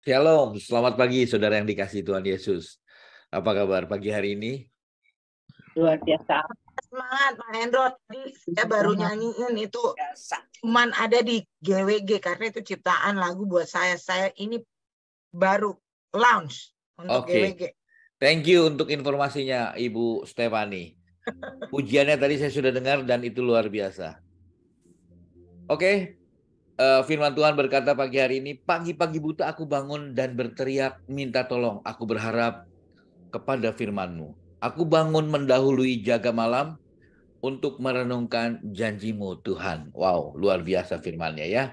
Shalom, selamat pagi saudara yang dikasihi Tuhan Yesus. Apa kabar pagi hari ini? Luar biasa. Semangat Pak Hendro, tadi saya baru nyanyiin itu cuman ada di GWG karena itu ciptaan lagu buat saya. Saya ini baru launch untuk GWG. Thank you untuk informasinya Ibu Stefani. Pujiannya tadi saya sudah dengar dan itu luar biasa. Firman Tuhan berkata pagi hari ini, pagi-pagi buta aku bangun dan berteriak minta tolong. Aku berharap kepada firman-Mu. Aku bangun mendahului jaga malam untuk merenungkan janji-Mu Tuhan. Wow, luar biasa firman-Nya ya.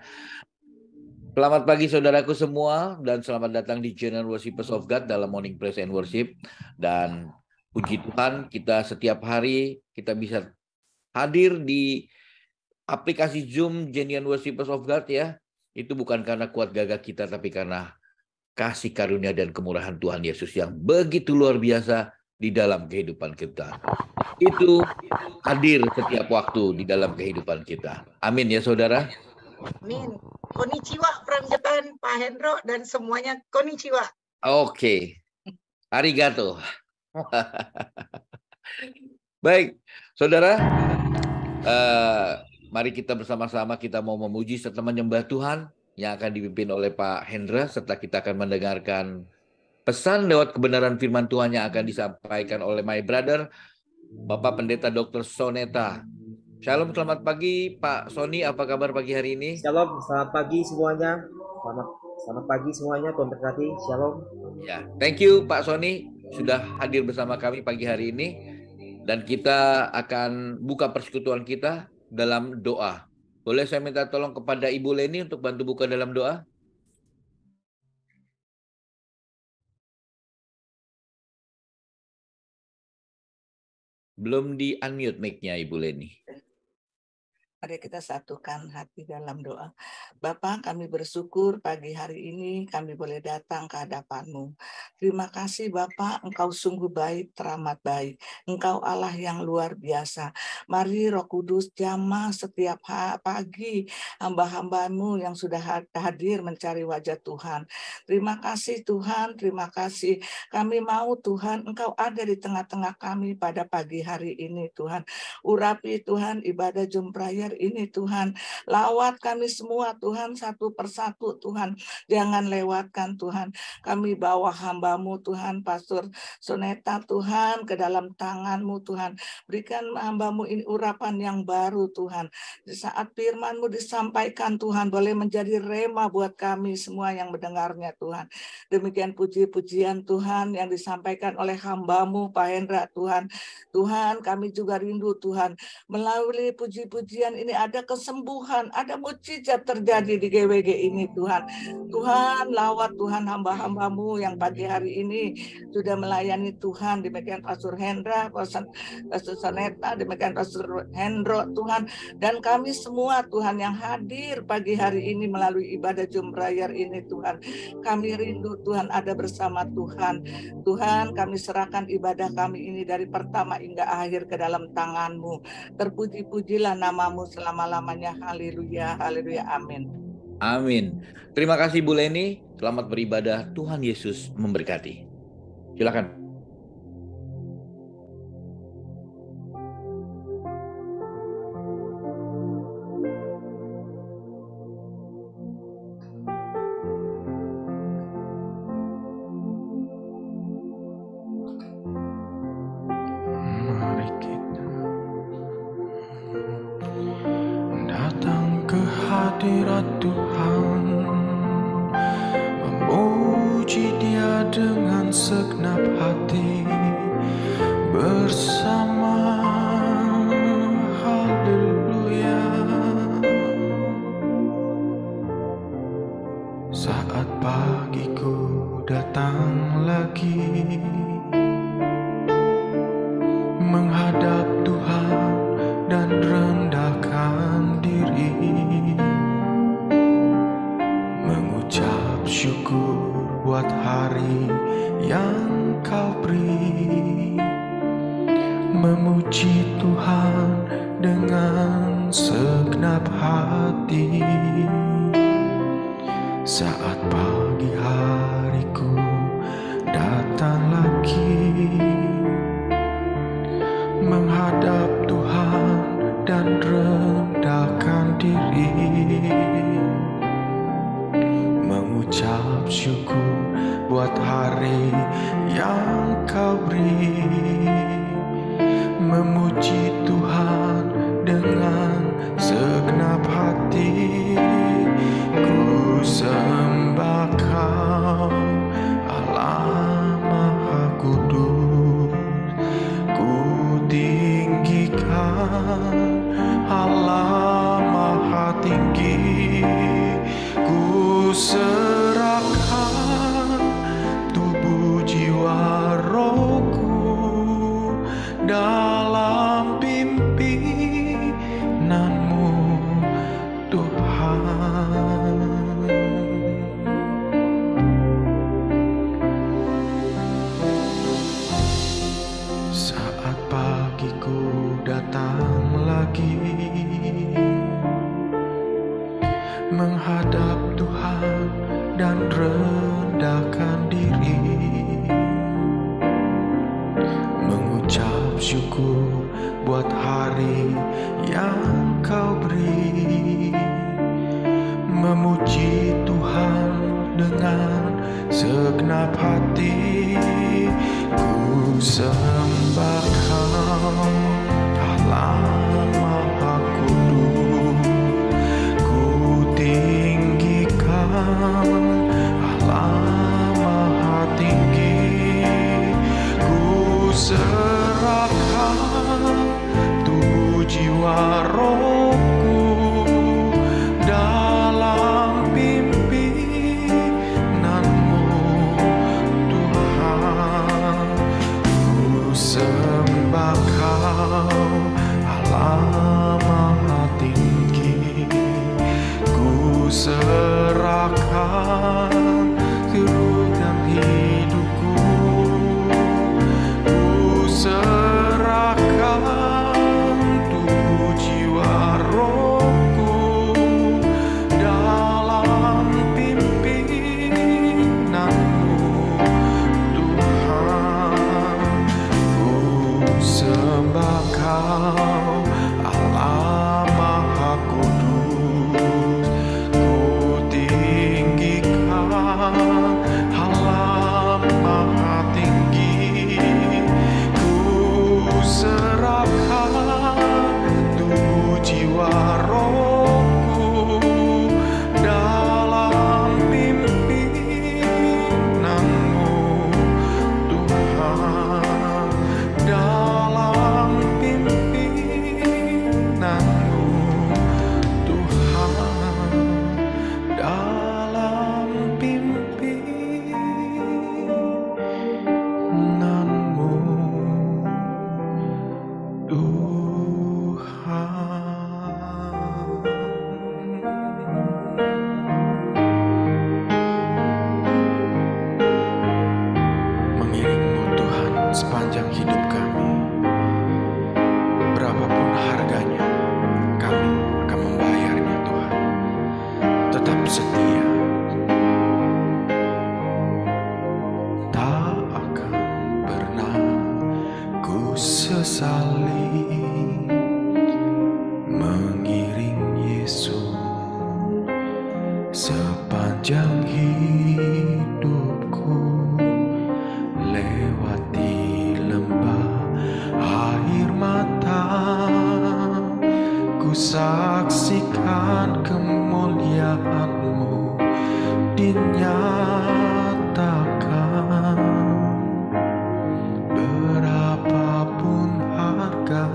Selamat pagi saudaraku semua dan selamat datang di channel Worshipers of God dalam Morning Praise and Worship. Dan puji Tuhan kita setiap hari kita bisa hadir di aplikasi Zoom Genuine Worshipers of God ya. Itu bukan karena kuat gagah kita tapi karena kasih karunia dan kemurahan Tuhan Yesus yang begitu luar biasa di dalam kehidupan kita. Itu hadir setiap waktu di dalam kehidupan kita. Amin ya saudara. Amin. Konnichiwa from Japan, Pak Hendro dan semuanya konnichiwa. Arigato. Baik, saudara. Mari kita bersama-sama kita mau memuji serta menyembah Tuhan yang akan dipimpin oleh Pak Hendra serta kita akan mendengarkan pesan lewat kebenaran firman Tuhan yang akan disampaikan oleh my brother Bapak Pendeta Dr. Soneta. Shalom, selamat pagi Pak Sony, apa kabar pagi hari ini? Shalom, selamat pagi semuanya. Selamat pagi semuanya, Tuhan berkati. Shalom. Ya, thank you Pak Sony sudah hadir bersama kami pagi hari ini. Dan kita akan buka persekutuan kita dalam doa. Boleh saya minta tolong kepada Ibu Leni untuk bantu buka dalam doa? Belum di-unmute mic-nya Ibu Leni. Mari kita satukan hati dalam doa. Bapa, kami bersyukur pagi hari ini kami boleh datang ke hadapan-Mu. Terima kasih Bapa, Engkau sungguh baik, teramat baik. Engkau Allah yang luar biasa. Mari Roh Kudus jamah setiap pagi hamba-hamba-Mu yang sudah hadir mencari wajah Tuhan. Terima kasih Tuhan, terima kasih. Kami mau Tuhan, Engkau ada di tengah-tengah kami pada pagi hari ini Tuhan. Urapi Tuhan ibadah Zoom prayer ini Tuhan, lawat kami semua Tuhan satu persatu Tuhan, jangan lewatkan Tuhan. Kami bawa hamba-Mu Tuhan, Pastor Soneta Tuhan ke dalam tangan-Mu Tuhan, berikan hamba-Mu ini urapan yang baru Tuhan. Di saat firman-Mu disampaikan Tuhan, boleh menjadi rema buat kami semua yang mendengarnya Tuhan. Demikian puji-pujian Tuhan yang disampaikan oleh hamba-Mu Pak Hendra Tuhan. Tuhan kami juga rindu Tuhan, melalui puji-pujian ini ada kesembuhan, ada mukjizat terjadi di GWG ini Tuhan. Tuhan lawat Tuhan hamba-hamba-Mu yang pagi hari ini sudah melayani Tuhan, demikian Pastor Hendra, Pastor Soneta, demikian Pastor Hendro Tuhan, dan kami semua Tuhan yang hadir pagi hari ini melalui ibadah Zoom prayer ini Tuhan. Kami rindu Tuhan ada bersama Tuhan. Tuhan kami serahkan ibadah kami ini dari pertama hingga akhir ke dalam tangan-Mu. Terpuji-pujilah nama-Mu selama-lamanya. Haleluya, haleluya, amin. Amin. Terima kasih Bu Leni. Selamat beribadah. Tuhan Yesus memberkati. Silakan. Hadirat Tuhan, memuji Dia dengan segenap hati bersama. Haleluya. Saat pagiku datang lagi menghadap Tuhan dan rendahkan diri, mengucap syukur buat hari yang Kau beri, memuji Tuhan dengan segenap hati saat pagi hari. Kau beri, memuji Tuhan dengan segenap hati. Ku sembah Kau, Allah Maha Kudus. Ku tinggikan Allah Maha Tinggi. Ku serahkan tubuh jiwa rohku dalam pimpinanmu Tuhan. Saat pagiku datang lagi menghadap Tuhan dan rendahkan diri, mengucap syukur buat hari yang Kau beri, memuji Tuhan dengan segenap hati. Ku sembah Kau, Allah Maha Kudus. Ku tinggikan Allah Maha Tinggi. Ku serahkan tubuh jiwa rohku dalam pimpinanmu Tuhan. Ku sembah Kau, Allah Maha Tinggi. Ku serahkan seluruh hidupku. Ku serahkan tubuh jiwa rohku dalam pimpinanmu Tuhan. Ku sembah Kau, Allah Maha Kudus. Ku tinggikan Allah Maha Tinggi. Ku serahkan tubuh jiwa rohku dalam pimpinanmu Tuhan, dalam pimpinanmu Tuhan, dalam pimpinanmu mengiringmu Tuhan sepanjang hidup kami. Berapapun harganya, kami akan membayarnya Tuhan. Tetap setia, tak akan pernah ku sesali mengiring Yesus sepanjang hidupku. Lewati lembah air mata, ku saksikan kemuliaan-Mu dinyatakan. Berapapun harga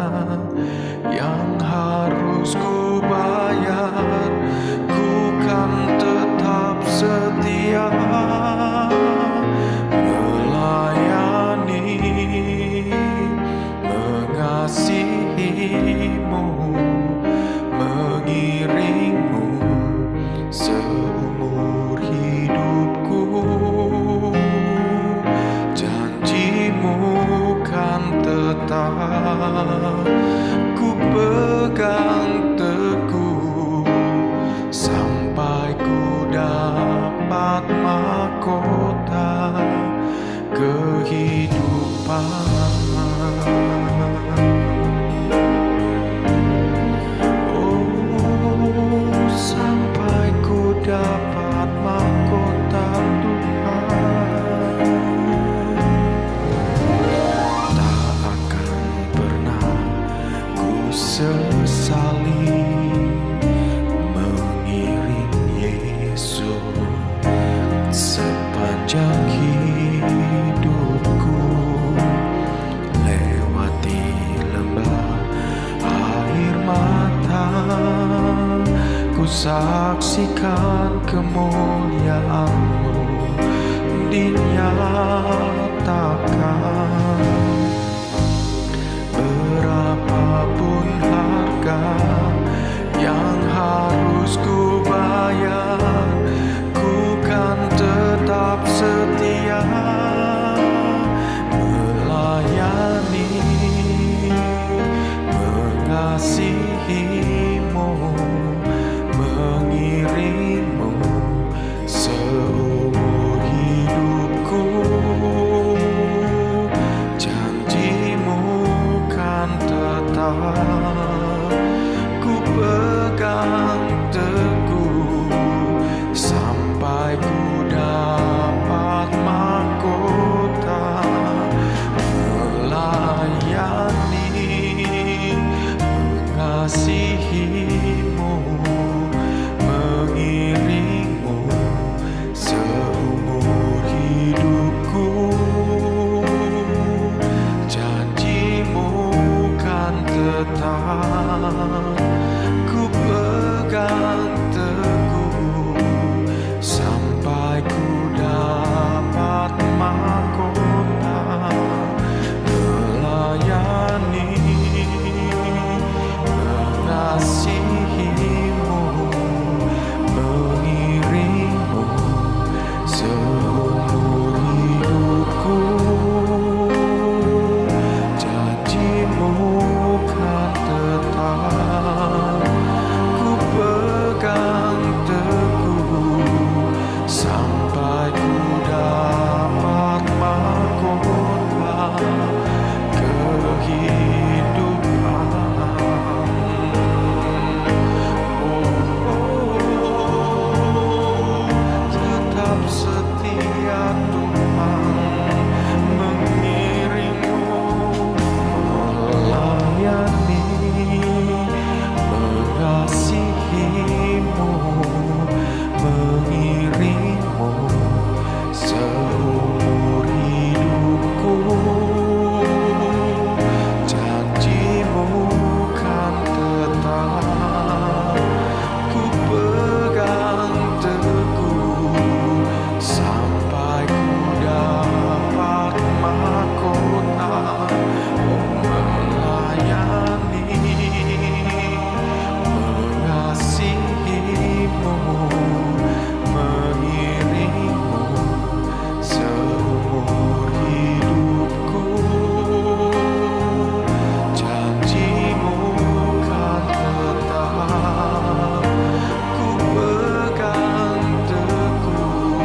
yang harus ku bayar, ku kan tetap setia melayani, mengasihi-Mu, mengiring-Mu seumur hidupku. Janji-Mu kan tetap ku pegang teguh sampai ku dapat mahkota kehidupan. Oh, sampai ku dapat mahkota Tuhan. saksikan kemuliaan-Mu dinyatakan. Berapapun harga yang harus ku bayar, ku kan tetap setia melayani, mengasihi-Mu, mengiring-Mu seumur hidupku. Janji-Mu kan tetap ku pegang teguh sampai ku dapat mahkota melayani, mengasihi-Mu, mengiring-Mu seumur hidupku. Janji-Mu kan tetap ku pegang teguh sampai ku dapat mahkota melayani, mengasihi-Mu, mengiring-Mu seumur hidupku. Janji-Mu kan tetap ku pegang teguh sampai ku dapat mahkota kehidupan. Tetap setia Tuhan, mengiring-Mu, melayani, mengasihi-Mu, mengiring-Mu seumur hidupku. Janji-Mu kan tetap ku pegang teguh sampai ku dapat mahkota melayani, mengasihi-Mu, mengiring-Mu seumur hidupku. Janji-Mu kan tetap ku pegang teguh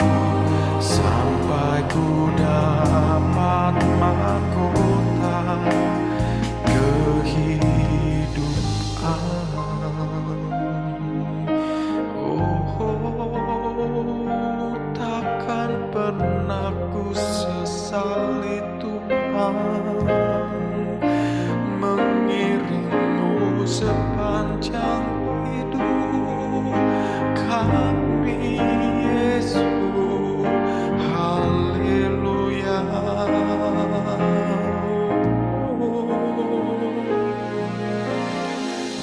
sampai ku dapat mahkota kehidupan. Takkan pernah ku sesali Tuhan, mengiring-Mu sepanjang hidup kami, Yesus. Haleluya.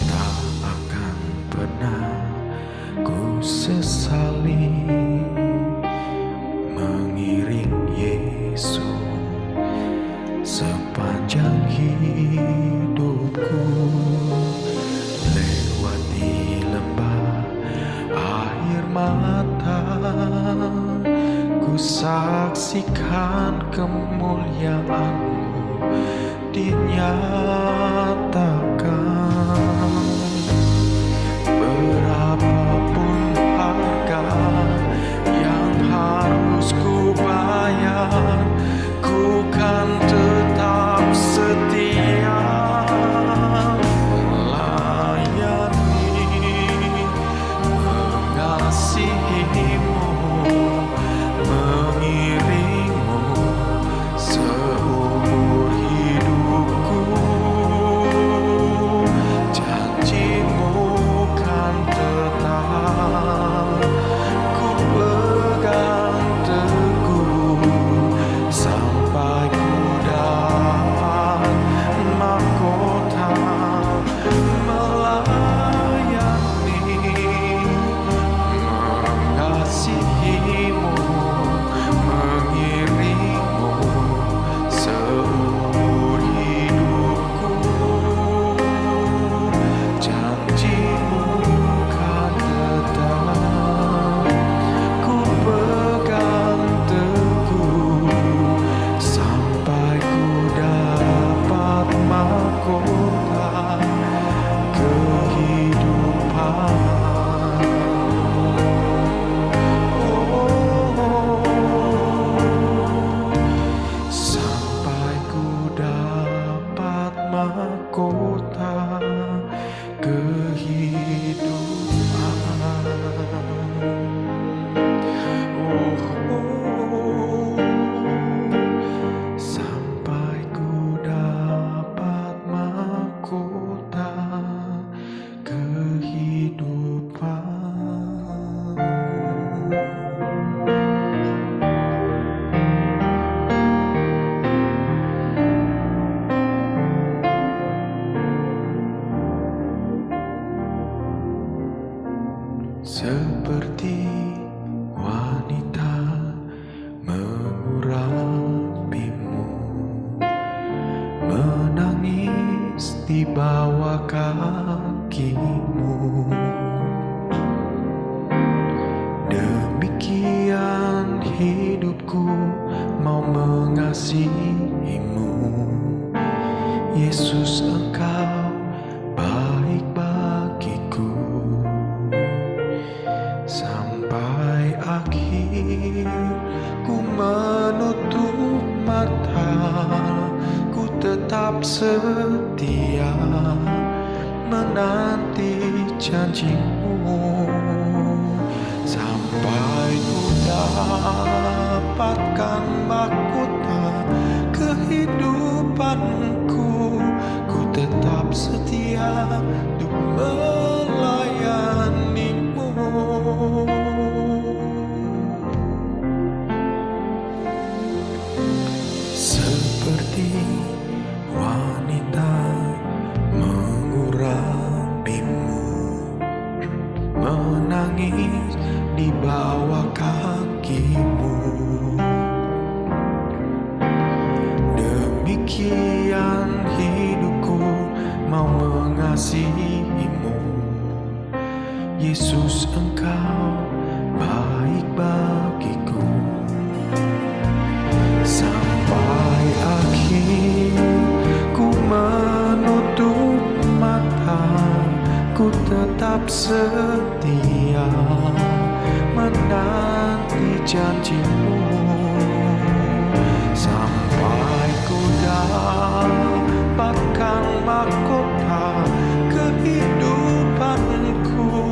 Tak akan pernah ku sesali mengiring Yesus sepanjang hidupku. Lewati lembah air mata, ku saksikan kemuliaan-Mu dinyatakan. Berapapun harga yang harus ku bayar, ku kan tetap setia melayani, mengasihi-Mu, mengiring-Mu seumur hidupku. di bawah kakimu. Demikian hidupku mau mengasihimu. Yesus, Engkau baik bagiku. Sampai akhir ku menutup mata, ku tetap setia menanti janjimu. Sampai ku dapatkan mahkota kehidupanku, ku tetap setia untuk melayanimu. Seperti wanita mengurapimu, menangis di bawah kakimu. Demikian hidupku mau mengasihimu. Yesus, Engkau baik bagiku. Sampai akhir ku menutup mata, ku tetap setia menanti janjimu. Sampai ku dapatkan mahkota kehidupanku,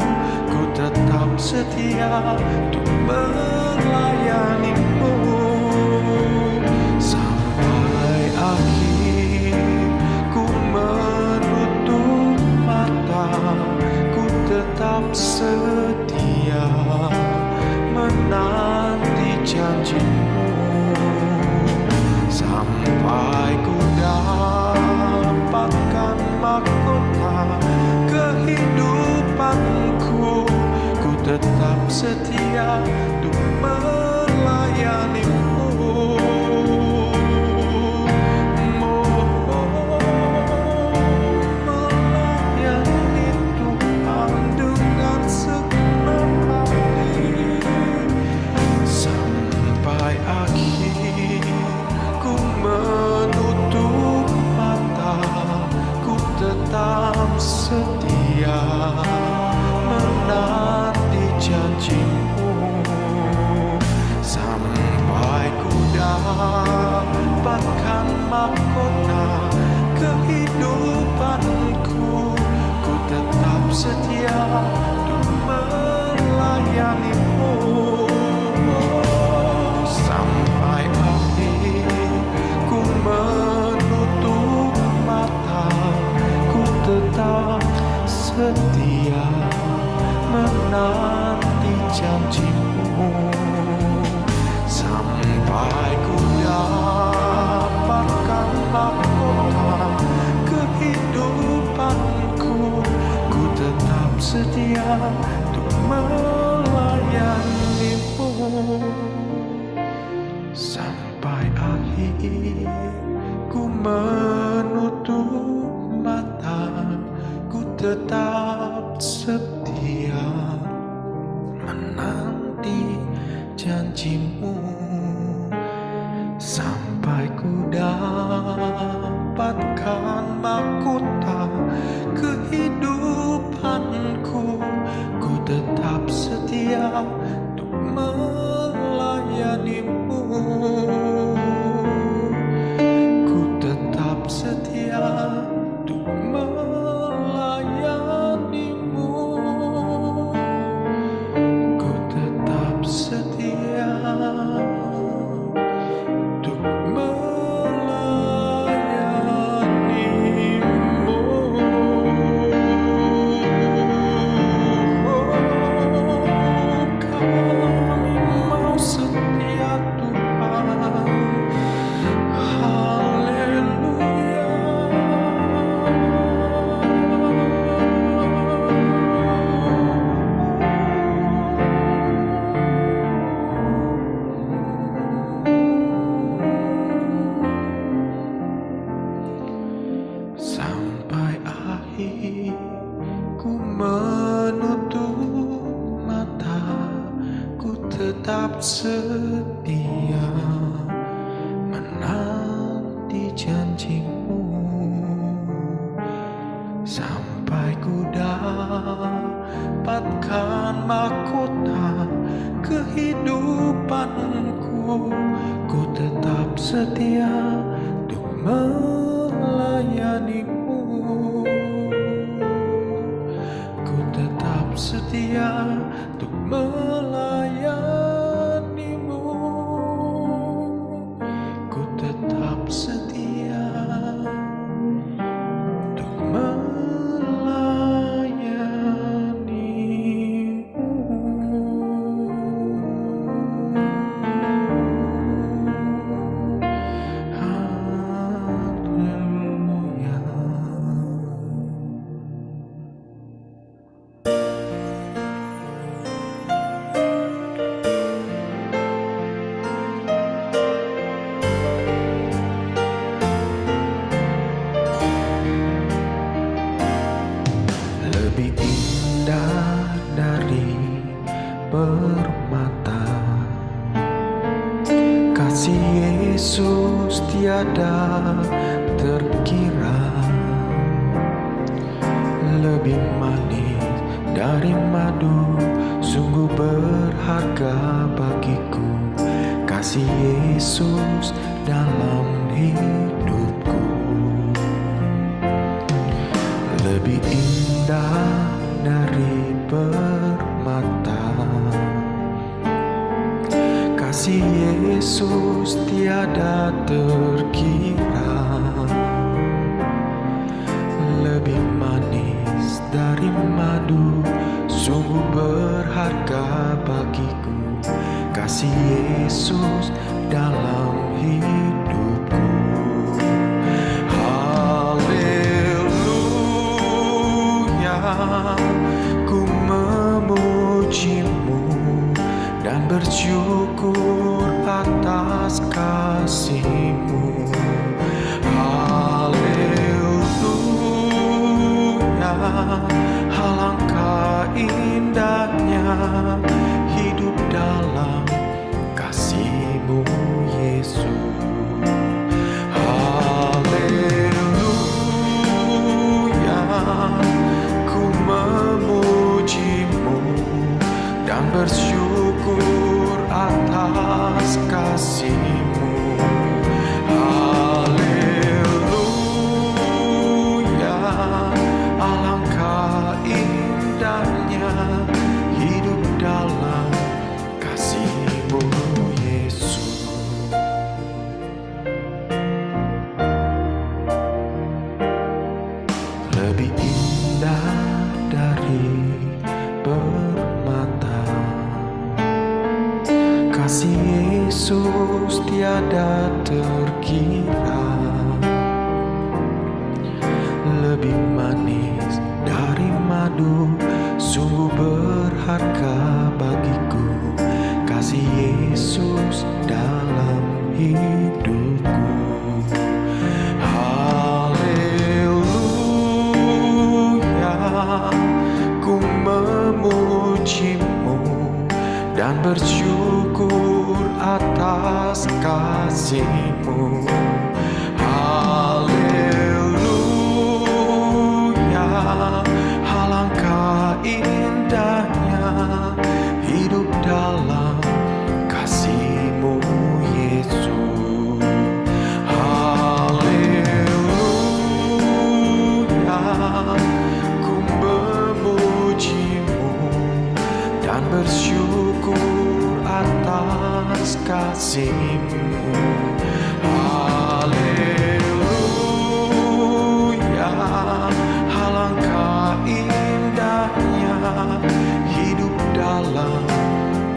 ku tetap setia untuk melayanimu. Sampai akhir ku menutup mata, ku tetap setia menanti janjimu. Sampai ku dapatkan mahkota kehidupanku, ku tetap setia untuk melayanimu. Melayani Tuhan dengan segenap hati. Sampai akhir ku menutup mata, ku tetap setia menanti janjimu. Sampai ku dapatkan mahkota kehidupanku, ku tetap setia untuk melayanimu. Sampai akhir ku menutup mata, ku tetap setia menanti janjimu. Sampai ku dapatkan mahkota kehidupanku, ku tetap setia untuk melayanimu. Sampai akhir ku menutup mata, ku tetap setia menanti janjimu. Sampai ku dapatkan mahkota kehidupanku, ku tetap setia untuk melayanimu. Ku tetap setia untuk melayanimu. Ku tetap setia untuk melayanimu. Kami mau setia Tuhan. tetap setia menanti janjimu sampai ku dapatkan mahkota kehidupanku. Ku tetap setia untuk melayanimu. Ku tetap setia untuk melayanimu. Ku tetap setia untuk lebih indah dari permata. Kasih Yesus tiada terkira, lebih manis dari madu, sungguh berharga bagiku. Kasih Yesus dalam hidupku lebih indah dari permata. Kasih Yesus tiada terkira, lebih manis dari madu, sungguh berharga bagiku. Kasih Yesus dalam hidupku. Ku memujimu dan bersyukur atas kasih-Mu. Haleluya, alangkah indahnya hidup dalam kasih-Mu Yesus. Memujimu dan bersyukur atas kasih-Mu. Haleluya, alangkah indahnya hidup dalam kasih-Mu Yesus. Lebih indah dari permata. Kasih Yesus tiada terkira, lebih manis dari madu, sungguh berharga bagiku. Kasih Yesus dalam hidupku. Ku memujimu dan bersyukur atas kasih-Mu. Haleluya, alangkah indahnya hidup dalam kasih-Mu Yesus. Haleluya, dan bersyukur atas kasih-Mu. Haleluya, alangkah indahnya hidup dalam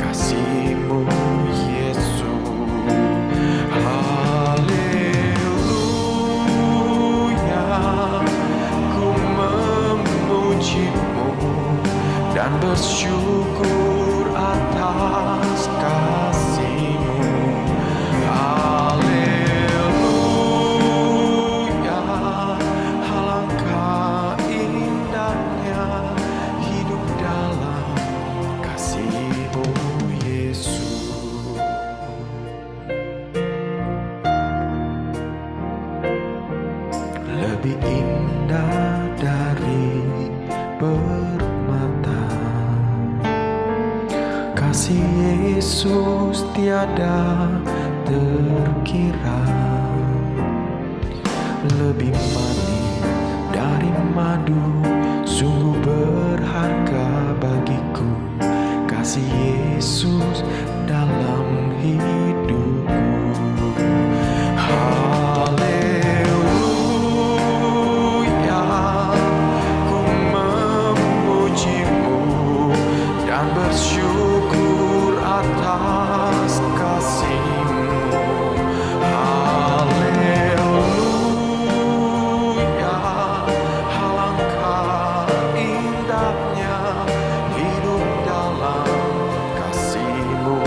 kasih-Mu Yesus. Haleluya, ku memujimu dan bersyukur atas kasih-Mu. lebih indah dari permata. Kasih Yesus tiada terkira, lebih manis dari madu, sungguh berharga bagiku. Kasih Yesus dalam hidupku. Haleluya, ku memujimu dan bersyukur atas kasih-Mu. Haleluya, alangkah indahnya hidup dalam kasih-Mu,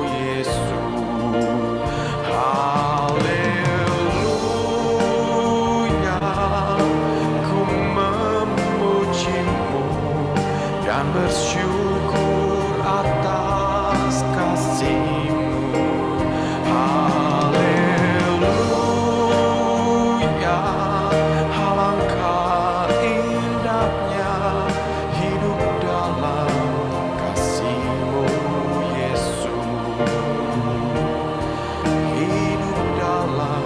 Yesus. Haleluya, ku memujimu dan bersyukur atas kasih-Mu. Haleluya, alangkah indahnya hidup dalam kasih-Mu, Yesus. Hidup dalam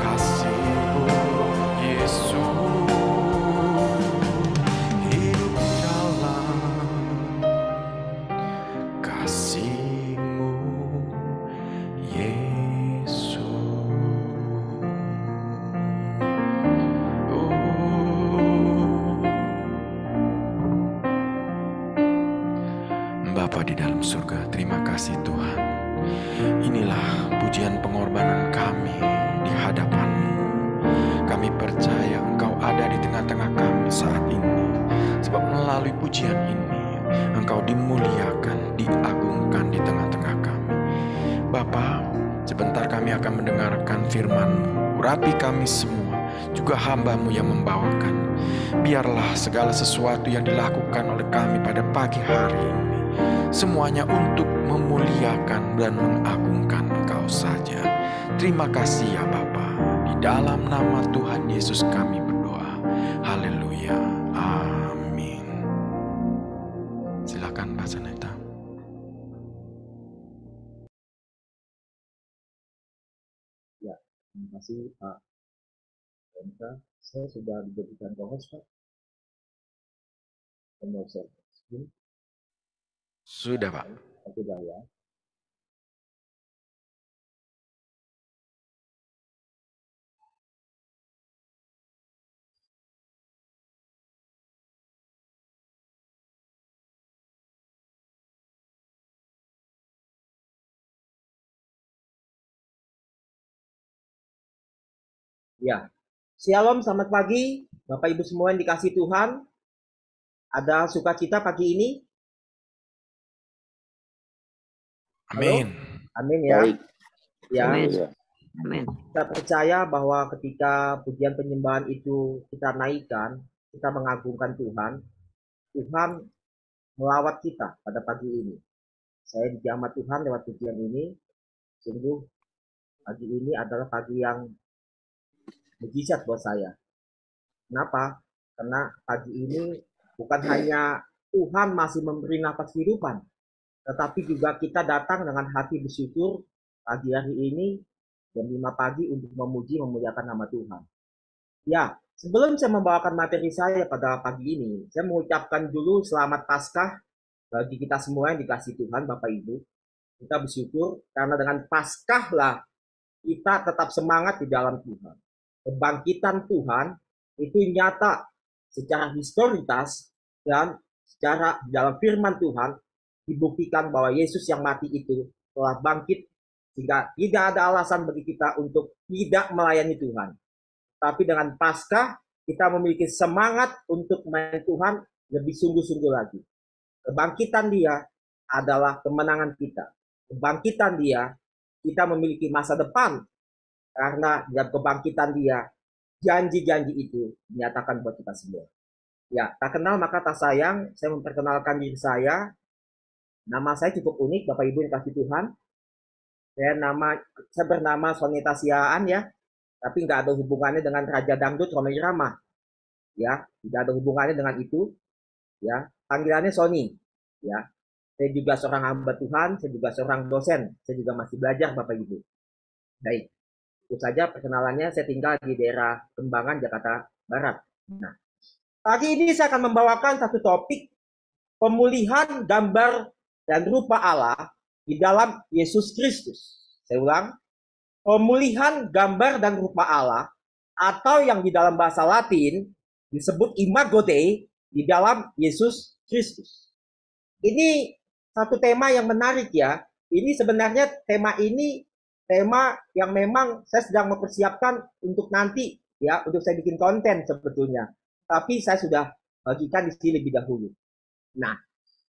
kasih-Mu, Yesus. Hidup dalam kasih-Mu, Yesus. Oh. Bapa di dalam surga, terima kasih Tuhan. Inilah pujian pengorbanan kami di hadapan-Mu. Kami percaya Engkau ada di tengah-tengah kami saat ini. Sebab melalui pujian ini, Engkau dimuliakan, diagungkan di tengah-tengah kami. Bapa, sebentar kami akan mendengarkan firman-Mu. Urapi kami semua, juga hamba-Mu yang membawakan. Biarlah segala sesuatu yang dilakukan oleh kami pada pagi hari ini, semuanya untuk memuliakan dan mengagungkan Engkau saja. Terima kasih ya Bapa. Di dalam nama Tuhan Yesus kami berdoa. Haleluya. Amin. Silakan Pak Saneta. Ya, terima kasih Pak Renka. Saya sudah dijadikan co-host Pak. Mau share screen? Sudah Pak. Sudah ya. Ya, Shalom, selamat pagi Bapak Ibu semua yang dikasih Tuhan. Ada sukacita pagi ini? Amin. Amin ya. Baik. Ya. Amin. Kita percaya bahwa ketika pujian penyembahan itu kita naikkan, kita mengagungkan Tuhan, Tuhan melawat kita pada pagi ini. Saya dijamah Tuhan lewat pujian ini. Sungguh pagi ini adalah pagi yang mujizat buat saya. Kenapa? Karena pagi ini bukan hanya Tuhan masih memberi nafas kehidupan, tetapi juga kita datang dengan hati bersyukur pagi hari ini jam 5 pagi untuk memuji memuliakan nama Tuhan. Ya, sebelum saya membawakan materi saya pada pagi ini, saya mengucapkan dulu selamat Paskah bagi kita semua yang dikasih Tuhan, Bapak Ibu. Kita bersyukur karena dengan Paskah lah kita tetap semangat di dalam Tuhan. Kebangkitan Tuhan itu nyata secara historitas dan secara dalam firman Tuhan dibuktikan bahwa Yesus yang mati itu telah bangkit, sehingga tidak ada alasan bagi kita untuk tidak melayani Tuhan. Tapi dengan Paskah kita memiliki semangat untuk melayani Tuhan lebih sungguh-sungguh lagi. Kebangkitan Dia adalah kemenangan kita. Kebangkitan Dia, kita memiliki masa depan. Karena dalam kebangkitan Dia, janji-janji itu dinyatakan buat kita semua. Ya, tak kenal maka tak sayang. Saya memperkenalkan diri saya. Nama saya cukup unik, Bapak Ibu yang kasih Tuhan. Saya bernama Sonita Siaan ya. tapi nggak ada hubungannya dengan Raja Dangdut Rhoma Irama. Ya, tidak ada hubungannya dengan itu. Ya, panggilannya Sony. Ya, saya juga seorang hamba Tuhan, saya juga seorang dosen, saya juga masih belajar Bapak Ibu. Baik, itu saja perkenalannya. Saya tinggal di daerah Kembangan, Jakarta Barat. Nah, pagi ini saya akan membawakan satu topik, pemulihan gambar dan rupa Allah di dalam Yesus Kristus. Saya ulang, pemulihan gambar dan rupa Allah, atau yang di dalam bahasa Latin disebut imago Dei di dalam Yesus Kristus. Ini satu tema yang menarik ya. Ini sebenarnya tema yang memang saya sedang mempersiapkan untuk nanti ya, untuk saya bikin konten sebetulnya. Tapi saya sudah bagikan di sini lebih dahulu. Nah,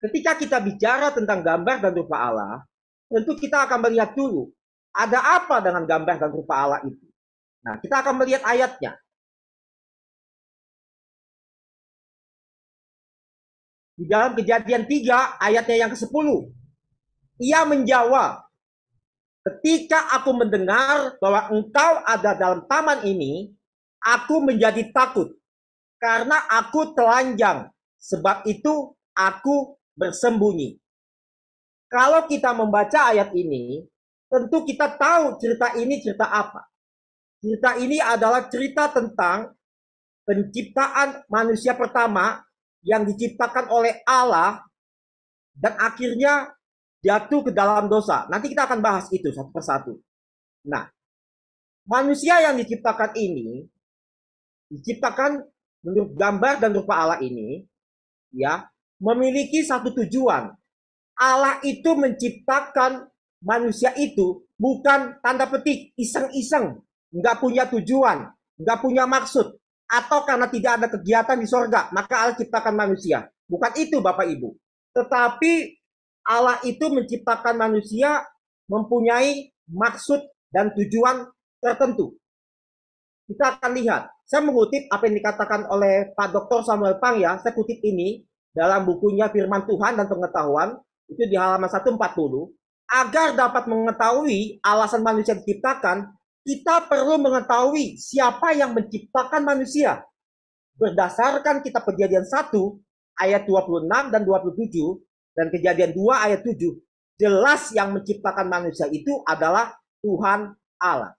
ketika kita bicara tentang gambar dan rupa Allah, tentu kita akan melihat dulu ada apa dengan gambar dan rupa Allah itu. Nah, kita akan melihat ayatnya. Di dalam Kejadian 3 ayatnya yang ke-10. Ia menjawab, ketika aku mendengar bahwa engkau ada dalam taman ini, aku menjadi takut karena aku telanjang. Sebab itu aku bersembunyi. Kalau kita membaca ayat ini, tentu kita tahu cerita ini cerita apa. Cerita ini adalah cerita tentang penciptaan manusia pertama yang diciptakan oleh Allah dan akhirnya jatuh ke dalam dosa. Nanti kita akan bahas itu satu persatu. Nah, manusia yang diciptakan ini diciptakan menurut gambar dan rupa Allah ini ya, memiliki satu tujuan. Allah itu menciptakan manusia itu bukan tanda petik iseng-iseng, nggak punya tujuan, nggak punya maksud, atau karena tidak ada kegiatan di sorga maka Allah ciptakan manusia. Bukan itu Bapak Ibu. Tetapi Allah itu menciptakan manusia mempunyai maksud dan tujuan tertentu. Kita akan lihat. Saya mengutip apa yang dikatakan oleh Pak Dr. Samuel Pang ya. Saya kutip ini dalam bukunya Firman Tuhan dan Pengetahuan. Itu di halaman 140. Agar dapat mengetahui alasan manusia diciptakan, kita perlu mengetahui siapa yang menciptakan manusia. Berdasarkan kitab Kejadian 1 ayat 26 dan 27 dan Kejadian 2 ayat 7, jelas yang menciptakan manusia itu adalah Tuhan Allah.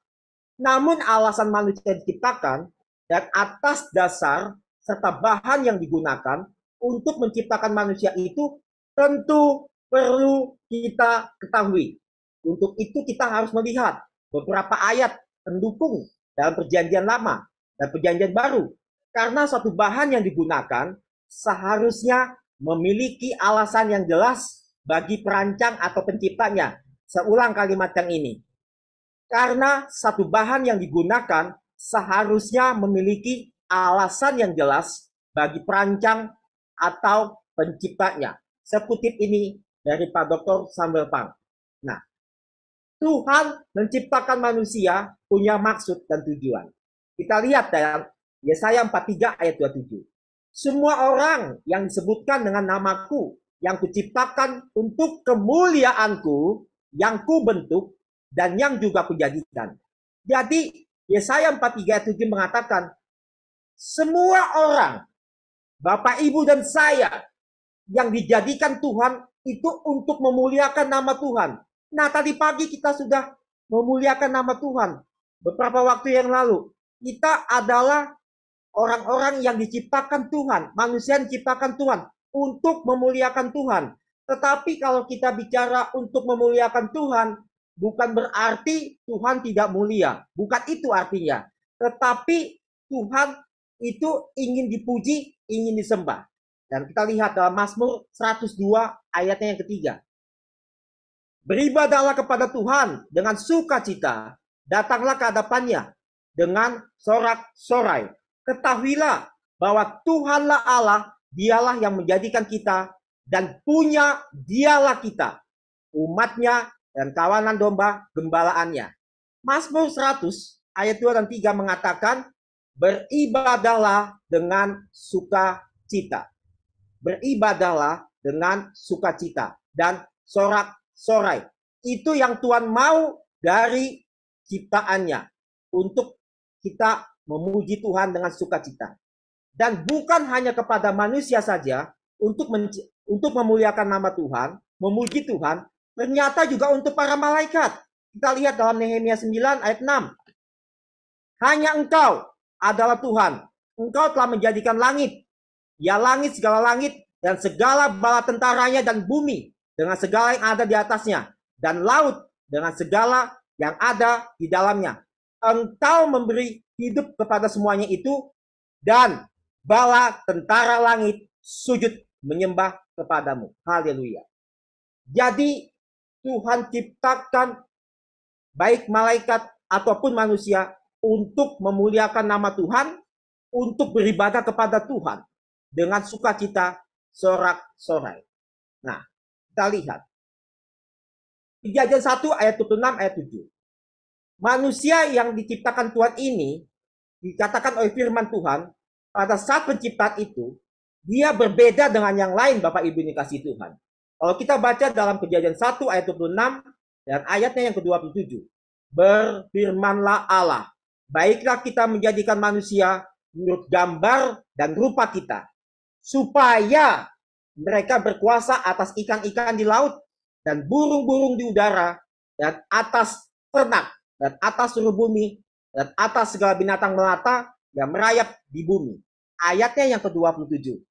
Namun alasan manusia diciptakan dan atas dasar serta bahan yang digunakan untuk menciptakan manusia itu tentu perlu kita ketahui. Untuk itu kita harus melihat beberapa ayat pendukung dalam Perjanjian Lama dan Perjanjian Baru. Karena suatu bahan yang digunakan seharusnya memiliki alasan yang jelas bagi perancang atau penciptanya. Saya ulang kalimat yang ini. Karena satu bahan yang digunakan seharusnya memiliki alasan yang jelas bagi perancang atau penciptanya. Saya kutip ini dari Pak Dr. Samuel Pang. Nah, Tuhan menciptakan manusia punya maksud dan tujuan. Kita lihat dalam Yesaya 43 ayat 27. Semua orang yang disebutkan dengan namaku, yang kuciptakan untuk kemuliaanku, yang kubentuk, dan yang juga kujadikan. Jadi Yesaya 43 ayat 7 mengatakan, semua orang, Bapak, Ibu, dan saya, yang dijadikan Tuhan itu untuk memuliakan nama Tuhan. Nah, tadi pagi kita sudah memuliakan nama Tuhan. Beberapa waktu yang lalu, kita adalah orang-orang yang diciptakan Tuhan, manusia yang diciptakan Tuhan untuk memuliakan Tuhan. Tetapi kalau kita bicara untuk memuliakan Tuhan, bukan berarti Tuhan tidak mulia. Bukan itu artinya. Tetapi Tuhan itu ingin dipuji, ingin disembah. Dan kita lihat dalam Mazmur 102 ayatnya yang ketiga. Beribadahlah kepada Tuhan dengan sukacita, datanglah ke hadapannya dengan sorak-sorai. Ketahuilah bahwa Tuhanlah Allah, dialah yang menjadikan kita dan punya dialah kita, umatnya dan kawanan domba gembalaannya. Mazmur 100 ayat 2 dan 3 mengatakan, beribadahlah dengan sukacita. Beribadahlah dengan sukacita dan sorak-sorai. Itu yang Tuhan mau dari ciptaannya. Untuk kita memuji Tuhan dengan sukacita. Dan bukan hanya kepada manusia saja untuk memuliakan nama Tuhan, memuji Tuhan, ternyata juga untuk para malaikat. Kita lihat dalam Nehemia 9 ayat 6. Hanya Engkau adalah Tuhan. Engkau telah menjadikan langit, ya langit, segala langit, dan segala bala tentaranya, dan bumi dengan segala yang ada di atasnya, dan laut dengan segala yang ada di dalamnya. Engkau memberi hidup kepada semuanya itu, dan bala tentara langit sujud menyembah kepadamu. Haleluya. Jadi Tuhan ciptakan baik malaikat ataupun manusia untuk memuliakan nama Tuhan, untuk beribadah kepada Tuhan dengan sukacita sorak-sorai. Nah, kita lihat Kejadian 1 ayat 26 ayat 7. Manusia yang diciptakan Tuhan ini dikatakan oleh firman Tuhan, pada saat penciptaan itu dia berbeda dengan yang lain, Bapak Ibu yang dikasihi Tuhan. Kalau kita baca dalam Kejadian 1 ayat 26 dan ayatnya yang ke-27. Berfirmanlah Allah, baiklah kita menjadikan manusia menurut gambar dan rupa kita, supaya mereka berkuasa atas ikan-ikan di laut dan burung-burung di udara, dan atas ternak, dan atas seluruh bumi, dan atas segala binatang melata yang merayap di bumi. Ayatnya yang ke-27.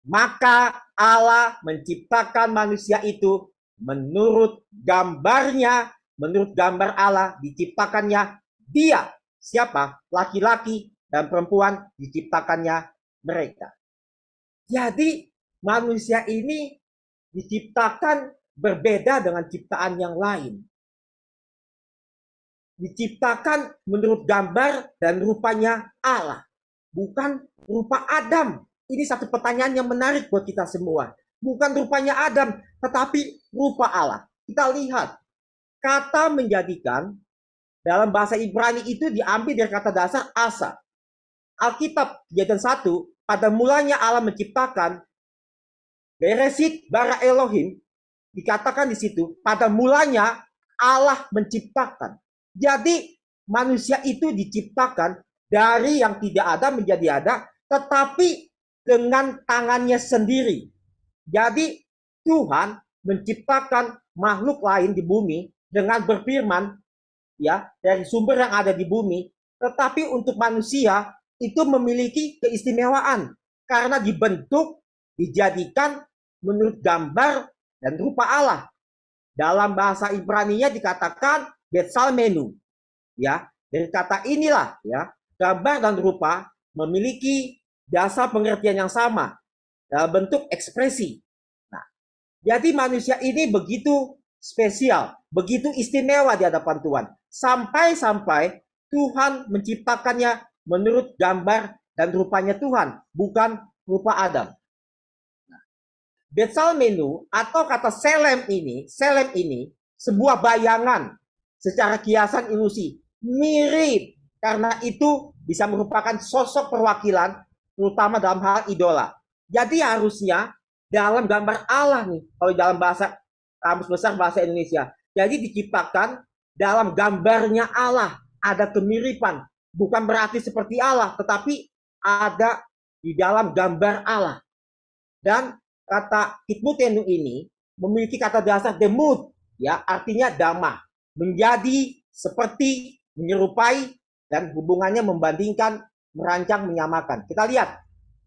Maka Allah menciptakan manusia itu menurut gambarnya, menurut gambar Allah diciptakannya dia. Siapa? Laki-laki dan perempuan diciptakannya mereka. Jadi manusia ini diciptakan berbeda dengan ciptaan yang lain. Diciptakan menurut gambar dan rupanya Allah, bukan rupa Adam. Ini satu pertanyaan yang menarik buat kita semua. Bukan rupanya Adam, tetapi rupa Allah. Kita lihat, kata menjadikan dalam bahasa Ibrani itu diambil dari kata dasar asa. Alkitab Kejadian 1, pada mulanya Allah menciptakan, Bereshit bara Elohim, dikatakan di situ, pada mulanya Allah menciptakan. Jadi manusia itu diciptakan dari yang tidak ada menjadi ada, tetapi dengan tangannya sendiri. Jadi Tuhan menciptakan makhluk lain di bumi dengan berfirman, ya, dari sumber yang ada di bumi. Tetapi untuk manusia itu memiliki keistimewaan karena dibentuk, dijadikan menurut gambar dan rupa Allah. Dalam bahasa Ibrani-nya dikatakan Betsalmenu, ya. Dari kata inilah, ya, gambar dan rupa memiliki dasar pengertian yang sama dalam bentuk ekspresi. Nah, jadi manusia ini begitu spesial, begitu istimewa di hadapan Tuhan. Sampai-sampai Tuhan menciptakannya menurut gambar dan rupanya Tuhan, bukan rupa Adam. Betsalmenu atau kata selem ini sebuah bayangan secara kiasan ilusi, mirip, karena itu bisa merupakan sosok perwakilan terutama dalam hal idola. Jadi harusnya dalam gambar Allah nih, kalau dalam bahasa Kamus Besar Bahasa Indonesia, jadi diciptakan dalam gambarnya Allah, ada kemiripan, bukan berarti seperti Allah, tetapi ada di dalam gambar Allah. Dan kata kitmutenu ini memiliki kata dasar demut, ya, artinya damah, menjadi, seperti, menyerupai, dan hubungannya membandingkan, merancang, menyamakan. Kita lihat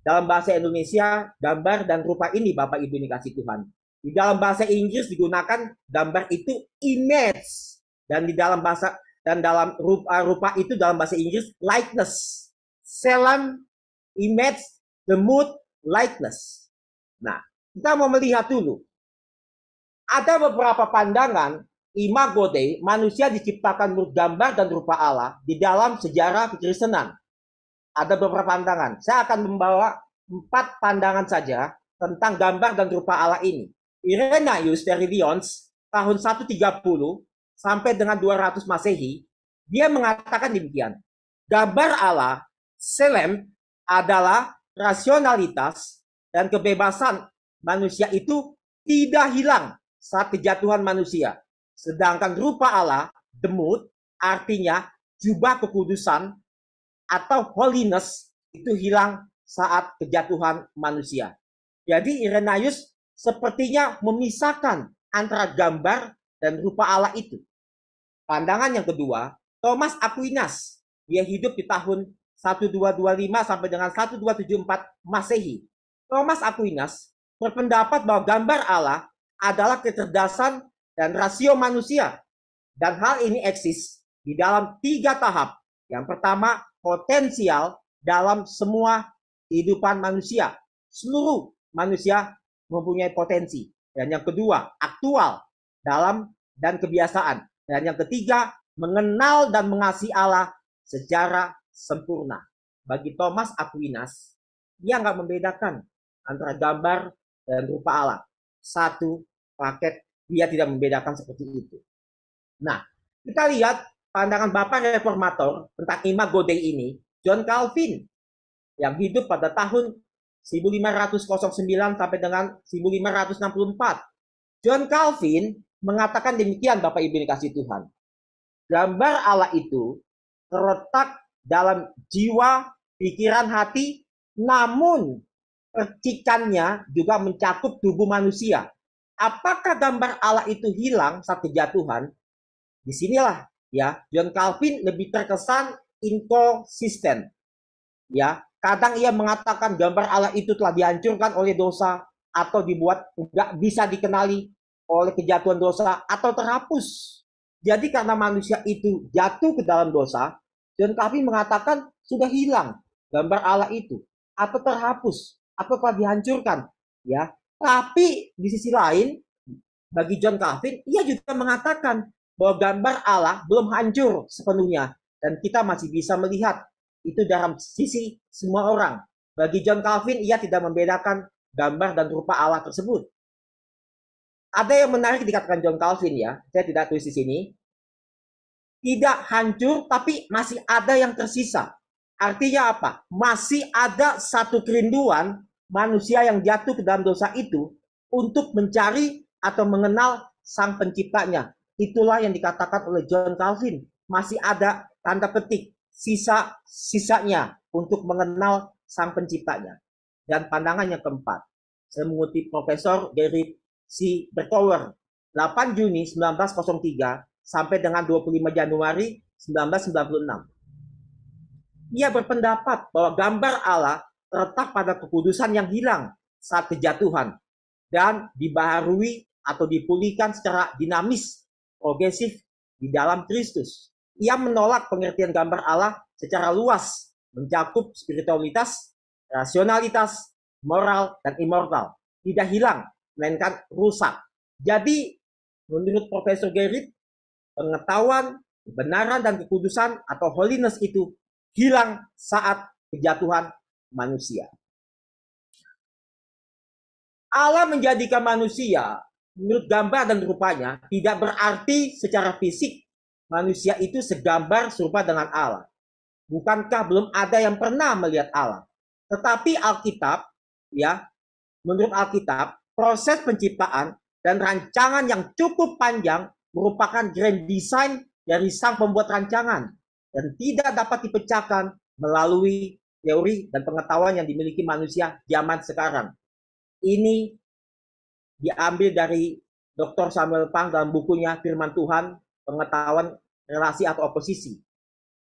dalam bahasa Indonesia gambar dan rupa ini, Bapak Ibu dikasih Tuhan. Di dalam bahasa Inggris digunakan gambar itu image, dan di dalam bahasa dan dalam rupa itu dalam bahasa Inggris likeness. Selam, image, demut, likeness. Nah, kita mau melihat dulu. Ada beberapa pandangan imago Dei, manusia diciptakan menurut gambar dan rupa Allah di dalam sejarah kekristenan. Ada beberapa pandangan. Saya akan membawa 4 pandangan saja tentang gambar dan rupa Allah ini. Irenaeus dari Lyons tahun 130 sampai dengan 200 Masehi, dia mengatakan demikian. Gambar Allah, selem, adalah rasionalitas dan kebebasan manusia itu tidak hilang saat kejatuhan manusia. Sedangkan rupa Allah, demut, artinya jubah kekudusan atau holiness itu hilang saat kejatuhan manusia. Jadi Irenaeus sepertinya memisahkan antara gambar dan rupa Allah itu. Pandangan yang kedua, Thomas Aquinas, dia hidup di tahun 1225 sampai dengan 1274 Masehi. Thomas Aquinas berpendapat bahwa gambar Allah adalah kecerdasan dan rasio manusia. Dan hal ini eksis di dalam 3 tahap. Yang pertama, potensial dalam semua kehidupan manusia. Seluruh manusia mempunyai potensi. Dan yang kedua, aktual dalam dan kebiasaan. Dan yang ketiga, mengenal dan mengasihi Allah secara sempurna. Bagi Thomas Aquinas, dia nggak membedakan antara gambar dan rupa Allah. Satu paket, dia tidak membedakan seperti itu. Nah, kita lihat pandangan Bapak Reformator tentang Imago Dei ini, John Calvin, yang hidup pada tahun 1509 sampai dengan 1564. John Calvin mengatakan demikian, Bapak Ibu dikasih Tuhan. Gambar Allah itu terletak dalam jiwa, pikiran, hati, namun percikannya juga mencakup tubuh manusia. Apakah gambar Allah itu hilang saat kejatuhan? Disinilah ya John Calvin lebih terkesan inkonsisten. Ya, kadang ia mengatakan gambar Allah itu telah dihancurkan oleh dosa atau dibuat tidak bisa dikenali oleh kejatuhan dosa atau terhapus. Jadi karena manusia itu jatuh ke dalam dosa, John Calvin mengatakan sudah hilang gambar Allah itu atau terhapus atau telah dihancurkan, ya. Tapi di sisi lain bagi John Calvin ia juga mengatakan bahwa gambar Allah belum hancur sepenuhnya dan kita masih bisa melihat itu dalam sisi semua orang. Bagi John Calvin ia tidak membedakan gambar dan rupa Allah tersebut. Ada yang menarik dikatakan John Calvin ya, saya tidak tulis di sini. Tidak hancur tapi masih ada yang tersisa. Artinya apa? Masih ada satu kerinduan manusia yang jatuh ke dalam dosa itu untuk mencari atau mengenal sang penciptanya. Itulah yang dikatakan oleh John Calvin. Masih ada tanda petik sisa-sisanya untuk mengenal sang penciptanya. Dan pandangan yang keempat, saya mengutip Profesor Gerrit C. Berkouwer, 8 Juni 1903 sampai dengan 25 Januari 1996. Ia berpendapat bahwa gambar Allah terletak pada kekudusan yang hilang saat kejatuhan dan dibaharui atau dipulihkan secara dinamis, progresif di dalam Kristus. Ia menolak pengertian gambar Allah secara luas, mencakup spiritualitas, rasionalitas, moral, dan immortal. Tidak hilang, melainkan rusak. Jadi, menurut Profesor Gerrit, pengetahuan, kebenaran, dan kekudusan atau holiness itu hilang saat kejatuhan manusia. Allah menjadikan manusia menurut gambar dan rupanya tidak berarti secara fisik manusia itu segambar serupa dengan Allah. Bukankah belum ada yang pernah melihat Allah? Tetapi Alkitab, ya, menurut Alkitab, proses penciptaan dan rancangan yang cukup panjang merupakan grand design dari sang pembuat rancangan dan tidak dapat dipecahkan melalui teori dan pengetahuan yang dimiliki manusia zaman sekarang. Ini diambil dari Dr. Samuel Pang dalam bukunya Firman Tuhan, Pengetahuan Relasi atau Oposisi.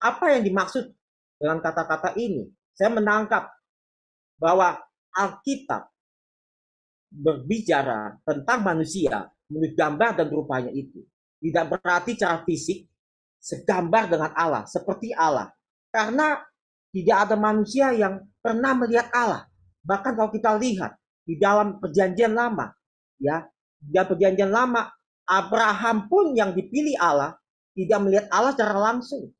Apa yang dimaksud dengan kata-kata ini? Saya menangkap bahwa Alkitab berbicara tentang manusia menurut gambar dan rupanya itu. Tidak berarti secara fisik segambar dengan Allah, seperti Allah. Karena tidak ada manusia yang pernah melihat Allah. Bahkan kalau kita lihat di dalam perjanjian lama, ya, di dalam perjanjian lama, Abraham pun yang dipilih Allah tidak melihat Allah secara langsung.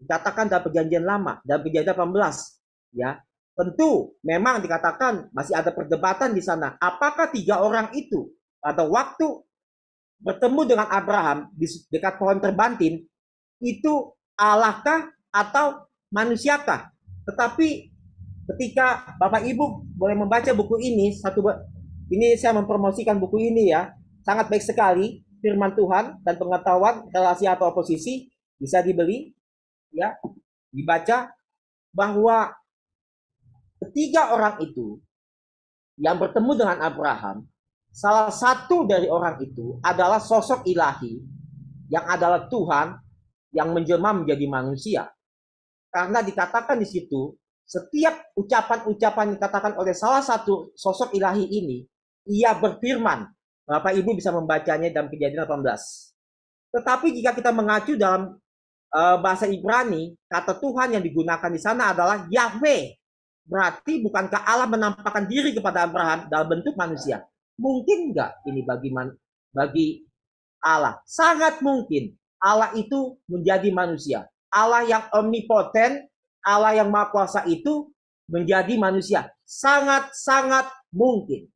Dikatakan dalam perjanjian lama, dalam perjanjian 18, ya. Tentu memang dikatakan masih ada perdebatan di sana. Apakah 3 orang itu pada waktu bertemu dengan Abraham di dekat pohon terbantin itu Allahkah atau manusiakah? Tetapi ketika Bapak Ibu boleh membaca buku ini, ini saya mempromosikan buku ini ya, sangat baik sekali, Firman Tuhan dan Pengetahuan Relasi atau Oposisi, bisa dibeli ya. dibaca bahwa ketiga orang itu yang bertemu dengan Abraham, salah satu dari orang itu adalah sosok ilahi yang adalah Tuhan yang menjelma menjadi manusia. Karena dikatakan di situ, setiap ucapan-ucapan dikatakan oleh salah satu sosok ilahi ini, ia berfirman. Bapak Ibu bisa membacanya dalam Kejadian 18. Tetapi jika kita mengacu dalam bahasa Ibrani, kata Tuhan yang digunakan di sana adalah Yahweh. Berarti bukankah Allah menampakkan diri kepada Abraham dalam bentuk manusia? Mungkin enggak ini bagi Allah? Sangat mungkin. Allah itu menjadi manusia. Allah yang omnipoten, Allah yang maha kuasa itu menjadi manusia. Sangat-sangat mungkin.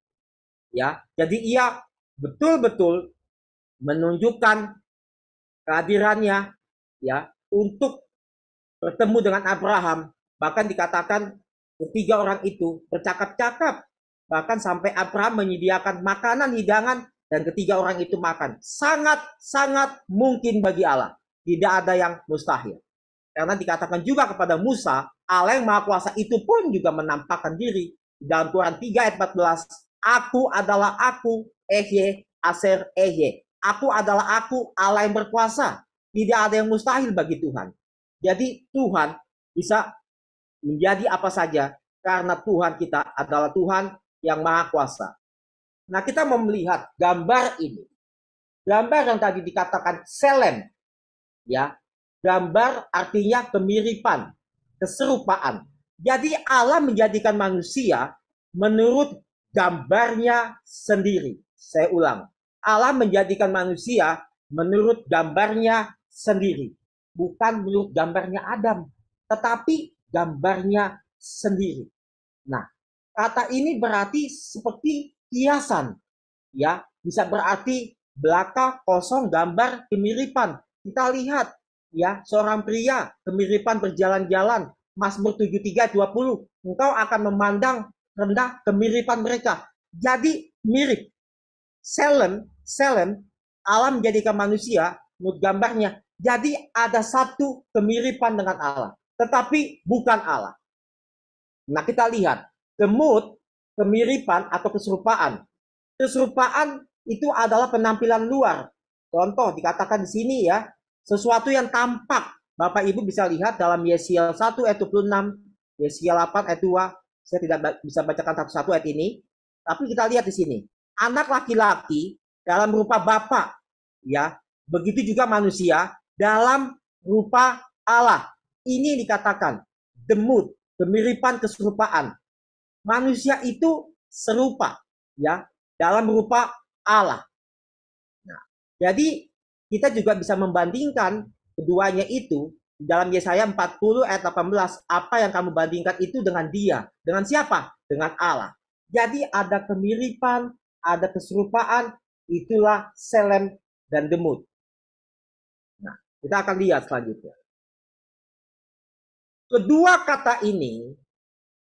Ya, jadi ia betul-betul menunjukkan kehadirannya ya untuk bertemu dengan Abraham. Bahkan dikatakan ketiga orang itu bercakap-cakap, bahkan sampai Abraham menyediakan makanan hidangan dan ketiga orang itu makan. Sangat-sangat mungkin bagi Allah. Tidak ada yang mustahil. Karena dikatakan juga kepada Musa, Allah yang maha kuasa itu pun juga menampakkan diri. Dalam Quran 3 ayat 14, aku adalah aku, Ehye, Aser, Ehye. Aku adalah aku, Allah yang berkuasa. Tidak ada yang mustahil bagi Tuhan. Jadi Tuhan bisa menjadi apa saja karena Tuhan kita adalah Tuhan yang maha kuasa. Nah, kita mau melihat gambar ini. Gambar yang tadi dikatakan selem. Ya, gambar artinya kemiripan, keserupaan. Jadi Allah menjadikan manusia menurut gambarnya sendiri. Saya ulang. Allah menjadikan manusia menurut gambarnya sendiri. Bukan menurut gambarnya Adam, tetapi gambarnya sendiri. Nah, kata ini berarti seperti hiasan. Ya, bisa berarti belaka kosong gambar kemiripan. Kita lihat ya, seorang pria kemiripan berjalan-jalan, Mazmur 73:20, engkau akan memandang rendah kemiripan mereka. Jadi mirip. Selem, Allah menjadikan manusia menurut gambarnya. Jadi ada satu kemiripan dengan Allah, tetapi bukan Allah. Nah, kita lihat demut, kemiripan atau keserupaan. Keserupaan itu adalah penampilan luar. Contoh dikatakan di sini ya, sesuatu yang tampak. Bapak Ibu bisa lihat dalam Yesiel 1 ayat 26, Yesiel 8 ayat 2. Saya tidak bisa bacakan satu-satu ayat ini, tapi kita lihat di sini. Anak laki-laki dalam rupa Bapa, ya. Begitu juga manusia dalam rupa Allah. Ini dikatakan demut, kemiripan, keserupaan. Manusia itu serupa, ya, dalam rupa Allah. Nah, jadi kita juga bisa membandingkan keduanya itu dalam Yesaya 40 ayat 18. Apa yang kamu bandingkan itu dengan dia. Dengan siapa? Dengan Allah. Jadi ada kemiripan, ada keserupaan, itulah selem dan demut. Nah, kita akan lihat selanjutnya. Kedua kata ini,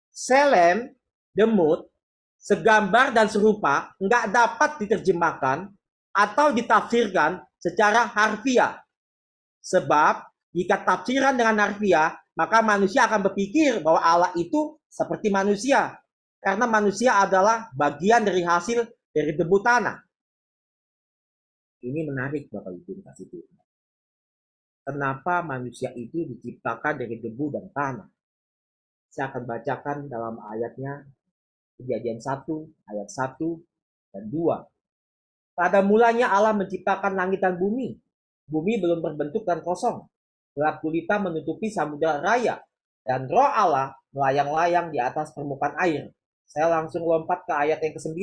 selem, demut, segambar dan serupa, nggak dapat diterjemahkan atau ditafsirkan secara harfiah. Sebab jika tafsiran dengan harfiah, maka manusia akan berpikir bahwa Allah itu seperti manusia. Karena manusia adalah bagian dari hasil dari debu tanah. Ini menarik Bapak Ibu kasih Tuhan. Kenapa manusia itu diciptakan dari debu dan tanah? Saya akan bacakan dalam ayatnya Kejadian 1 ayat 1 dan 2. Pada mulanya Allah menciptakan langit dan bumi. Bumi belum berbentuk dan kosong. Gelap gulita menutupi samudera raya. Dan roh Allah melayang-layang di atas permukaan air. Saya langsung lompat ke ayat yang ke-9.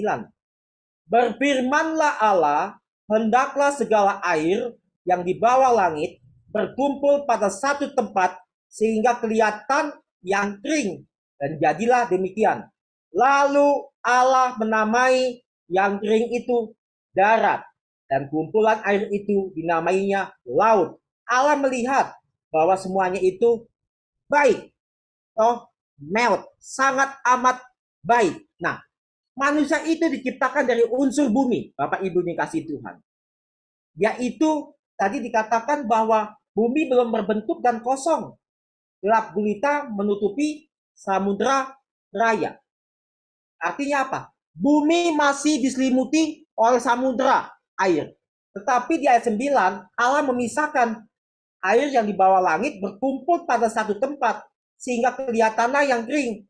Berfirmanlah Allah, hendaklah segala air yang di bawah langit berkumpul pada satu tempat sehingga kelihatan yang kering. Dan jadilah demikian. Lalu Allah menamai yang kering itu darat. Dan kumpulan air itu dinamainya laut. Allah melihat bahwa semuanya itu baik. Sangat amat baik. Nah, manusia itu diciptakan dari unsur bumi. Bapak Ibu dikasih Tuhan. Yaitu tadi dikatakan bahwa bumi belum berbentuk dan kosong. gelap gulita menutupi samudra raya. Artinya apa? Bumi masih diselimuti oleh samudra air. Tetapi di ayat 9, Allah memisahkan air yang di bawah langit berkumpul pada satu tempat sehingga kelihatanlah yang kering.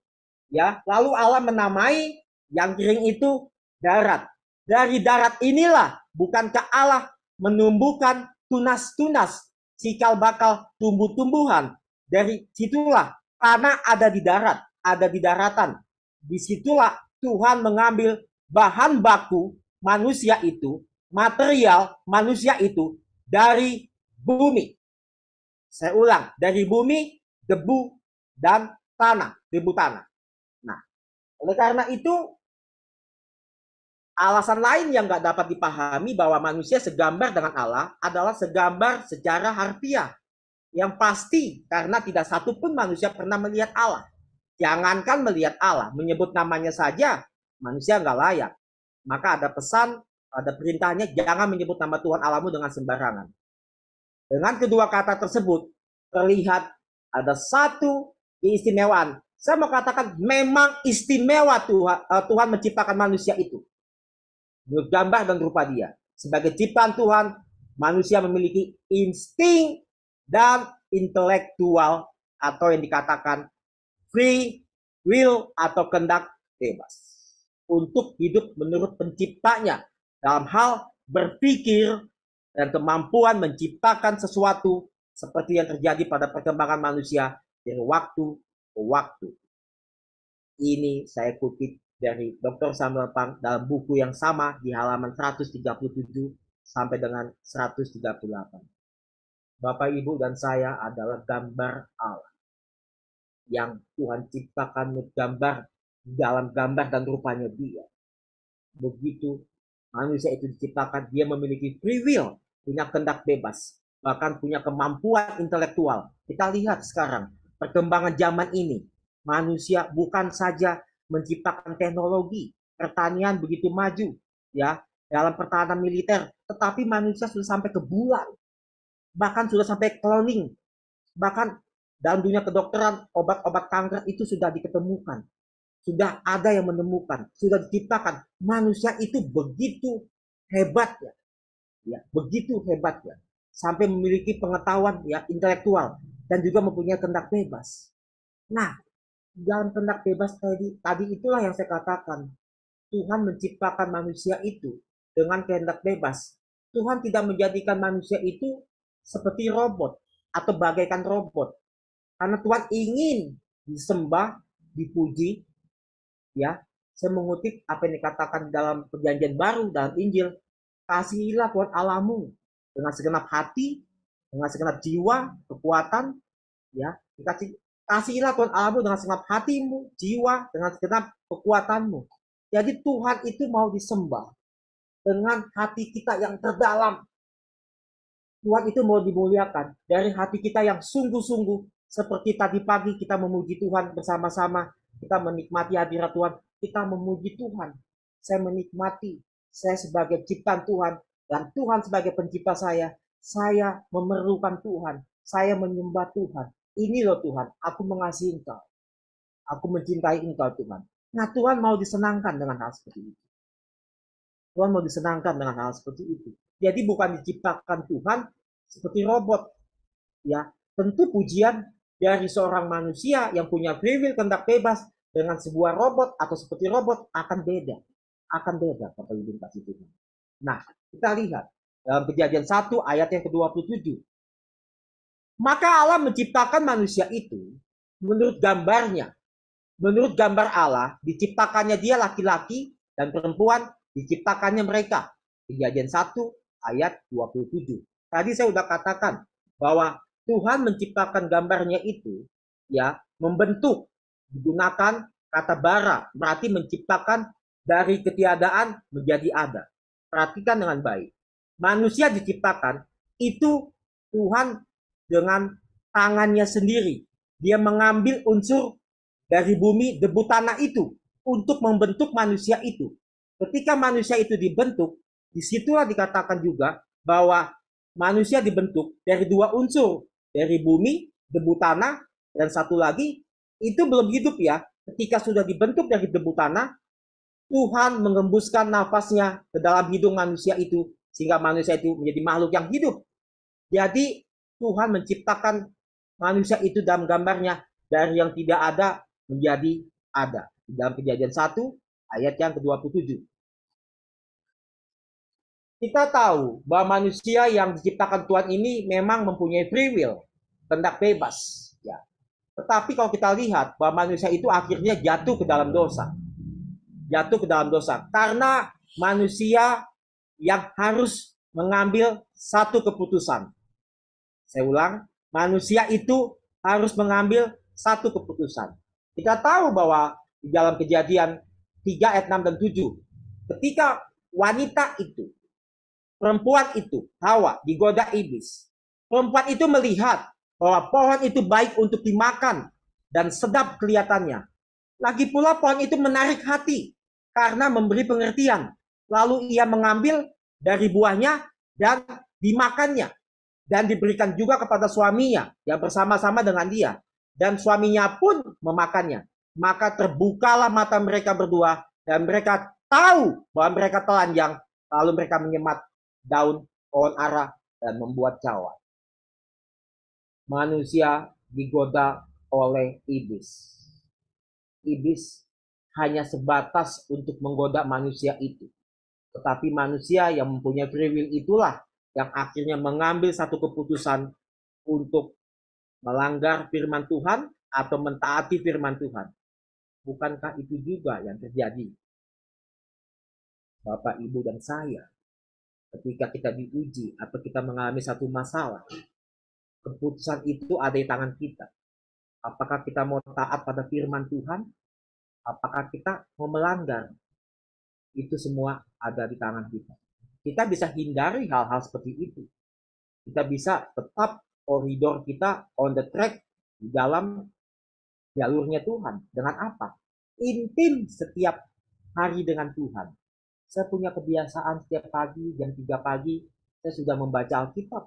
Ya, lalu Allah menamai yang kering itu darat. Dari darat inilah bukankah Allah menumbuhkan tunas-tunas cikal bakal tumbuh-tumbuhan. Dari situlah tanah ada di darat, ada di daratan. Disitulah Tuhan mengambil bahan baku manusia itu, material manusia itu dari bumi. Saya ulang, dari bumi, debu, dan tanah, debu tanah. Nah, oleh karena itu, alasan lain yang nggak dapat dipahami bahwa manusia segambar dengan Allah adalah segambar secara harfiah. Yang pasti, karena tidak satu pun manusia pernah melihat Allah. Jangankan melihat Allah, menyebut namanya saja, manusia nggak layak. Maka ada pesan, ada perintahnya, jangan menyebut nama Tuhan Allahmu dengan sembarangan. Dengan kedua kata tersebut, terlihat ada satu keistimewaan. Saya mau katakan memang istimewa Tuhan menciptakan manusia itu. Menurut gambar dan rupa dia. Sebagai ciptaan Tuhan, manusia memiliki insting dan intelektual atau yang dikatakan free will atau kehendak bebas. Untuk hidup menurut penciptanya dalam hal berpikir dan kemampuan menciptakan sesuatu seperti yang terjadi pada perkembangan manusia dari waktu ke waktu. Ini saya kutip dari Dr. Samuel Pang dalam buku yang sama di halaman 137 sampai dengan 138. Bapak, Ibu, dan saya adalah gambar Allah yang Tuhan ciptakan gambar dalam gambar dan rupanya Dia. Begitu manusia itu diciptakan, dia memiliki free will, punya kehendak bebas, bahkan punya kemampuan intelektual. Kita lihat sekarang perkembangan zaman ini, manusia bukan saja menciptakan teknologi, pertanian begitu maju, ya, dalam pertahanan militer, tetapi manusia sudah sampai ke bulan, bahkan sudah sampai cloning, bahkan dalam dunia kedokteran obat-obat kanker itu sudah diketemukan, sudah ada yang menemukan, sudah diciptakan. Manusia itu begitu hebatnya, ya, begitu hebatnya, sampai memiliki pengetahuan ya intelektual dan juga mempunyai kehendak bebas. Nah, dalam kehendak bebas tadi itulah yang saya katakan, Tuhan menciptakan manusia itu dengan kehendak bebas. Tuhan tidak menjadikan manusia itu seperti robot atau bagaikan robot, karena Tuhan ingin disembah, dipuji. Ya, saya mengutip apa yang dikatakan dalam Perjanjian Baru dalam Injil, kasihilah Tuhan Allahmu dengan segenap hati, dengan segenap jiwa, kekuatan, ya, kasihilah Tuhan Allahmu dengan segenap hatimu, jiwa, dengan segenap kekuatanmu. Jadi Tuhan itu mau disembah dengan hati kita yang terdalam. Tuhan itu mau dimuliakan dari hati kita yang sungguh-sungguh, seperti tadi pagi kita memuji Tuhan bersama-sama. Kita menikmati hadirat Tuhan, kita memuji Tuhan. Saya menikmati, saya sebagai ciptaan Tuhan, dan Tuhan sebagai pencipta saya memerlukan Tuhan, saya menyembah Tuhan. Ini loh Tuhan, aku mengasihi Engkau, aku mencintai Engkau Tuhan. Nah, Tuhan mau disenangkan dengan hal seperti itu. Tuhan mau disenangkan dengan hal seperti itu. Jadi bukan diciptakan Tuhan seperti robot. Ya, tentu pujian dari seorang manusia yang punya free will, kehendak bebas, dengan sebuah robot atau seperti robot akan beda. Akan beda, Bapak Ibu kasih Tuhan. Nah, kita lihat dalam Kejadian 1 ayat yang ke-27. Maka Allah menciptakan manusia itu menurut gambarnya. Menurut gambar Allah, diciptakannya dia laki-laki dan perempuan, diciptakannya mereka. Kejadian 1 ayat 27. Tadi saya sudah katakan bahwa Tuhan menciptakan gambarnya itu, ya, membentuk, digunakan kata bara, berarti menciptakan dari ketiadaan menjadi ada. Perhatikan dengan baik. Manusia diciptakan, itu Tuhan dengan tangannya sendiri. Dia mengambil unsur dari bumi, debu tanah itu, untuk membentuk manusia itu. Ketika manusia itu dibentuk, disitulah dikatakan juga bahwa manusia dibentuk dari dua unsur, dari bumi, debu tanah, Dan satu lagi, itu belum hidup ya. Ketika sudah dibentuk dari debu tanah, Tuhan mengembuskan nafasnya ke dalam hidung manusia itu, sehingga manusia itu menjadi makhluk yang hidup. Jadi Tuhan menciptakan manusia itu dalam gambarnya, dari yang tidak ada menjadi ada. Dalam Kejadian 1 ayat yang ke-27. Kita tahu bahwa manusia yang diciptakan Tuhan ini memang mempunyai free will, kehendak bebas. Ya. Tetapi kalau kita lihat bahwa manusia itu akhirnya jatuh ke dalam dosa. Jatuh ke dalam dosa. Karena manusia yang harus mengambil satu keputusan. Saya ulang, manusia itu harus mengambil satu keputusan. Kita tahu bahwa di dalam Kejadian 3 ayat 6 dan 7, ketika wanita itu, perempuan itu, Hawa, digoda iblis. Perempuan itu melihat bahwa pohon itu baik untuk dimakan dan sedap kelihatannya. Lagi pula pohon itu menarik hati karena memberi pengertian. Lalu ia mengambil dari buahnya dan dimakannya. Dan diberikan juga kepada suaminya yang bersama-sama dengan dia. Dan suaminya pun memakannya. Maka terbukalah mata mereka berdua dan mereka tahu bahwa mereka telanjang. Lalu mereka menyemat daun pohon ara dan membuat cawan. Manusia digoda oleh iblis. Iblis hanya sebatas untuk menggoda manusia itu. Tetapi manusia yang mempunyai free will itulah yang akhirnya mengambil satu keputusan untuk melanggar firman Tuhan atau mentaati firman Tuhan. Bukankah itu juga yang terjadi, Bapak, Ibu, dan saya? Ketika kita diuji atau kita mengalami satu masalah, keputusan itu ada di tangan kita. Apakah kita mau taat pada firman Tuhan? Apakah kita mau melanggar? Itu semua ada di tangan kita. Kita bisa hindari hal-hal seperti itu. Kita bisa tetap koridor kita on the track di dalam jalurnya Tuhan. Dengan apa? Intim setiap hari dengan Tuhan. Saya punya kebiasaan setiap pagi, jam 3 pagi, saya sudah membaca Alkitab.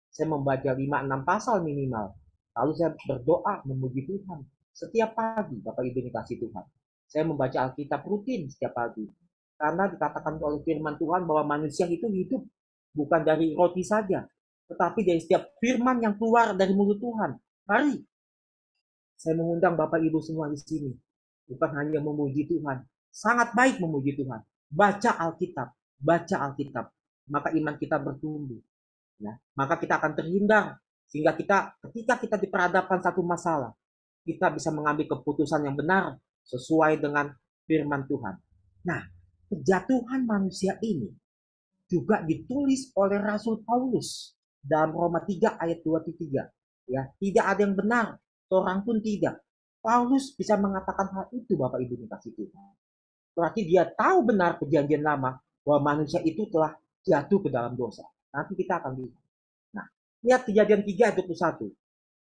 Saya membaca 5-6 pasal minimal. Lalu saya berdoa memuji Tuhan. Setiap pagi, Bapak Ibu dikasih Tuhan. Saya membaca Alkitab rutin setiap pagi. Karena dikatakan oleh firman Tuhan bahwa manusia itu hidup bukan dari roti saja, tetapi dari setiap firman yang keluar dari mulut Tuhan. Mari, saya mengundang Bapak Ibu semua di sini. Bukan hanya memuji Tuhan. Sangat baik memuji Tuhan. Baca Alkitab. Baca Alkitab. Maka iman kita bertumbuh. Ya, maka kita akan terhindar. Sehingga ketika kita diperhadapkan satu masalah, kita bisa mengambil keputusan yang benar sesuai dengan firman Tuhan. Nah, kejatuhan manusia ini juga ditulis oleh Rasul Paulus dalam Roma 3 ayat 2-3. Ya, tidak ada yang benar, seorang pun tidak. Paulus bisa mengatakan hal itu, Bapak Ibu dikasih Tuhan. Berarti dia tahu benar perjanjian lama bahwa manusia itu telah jatuh ke dalam dosa. Nanti kita akan lihat. Nah, lihat Kejadian 3 ayat 21.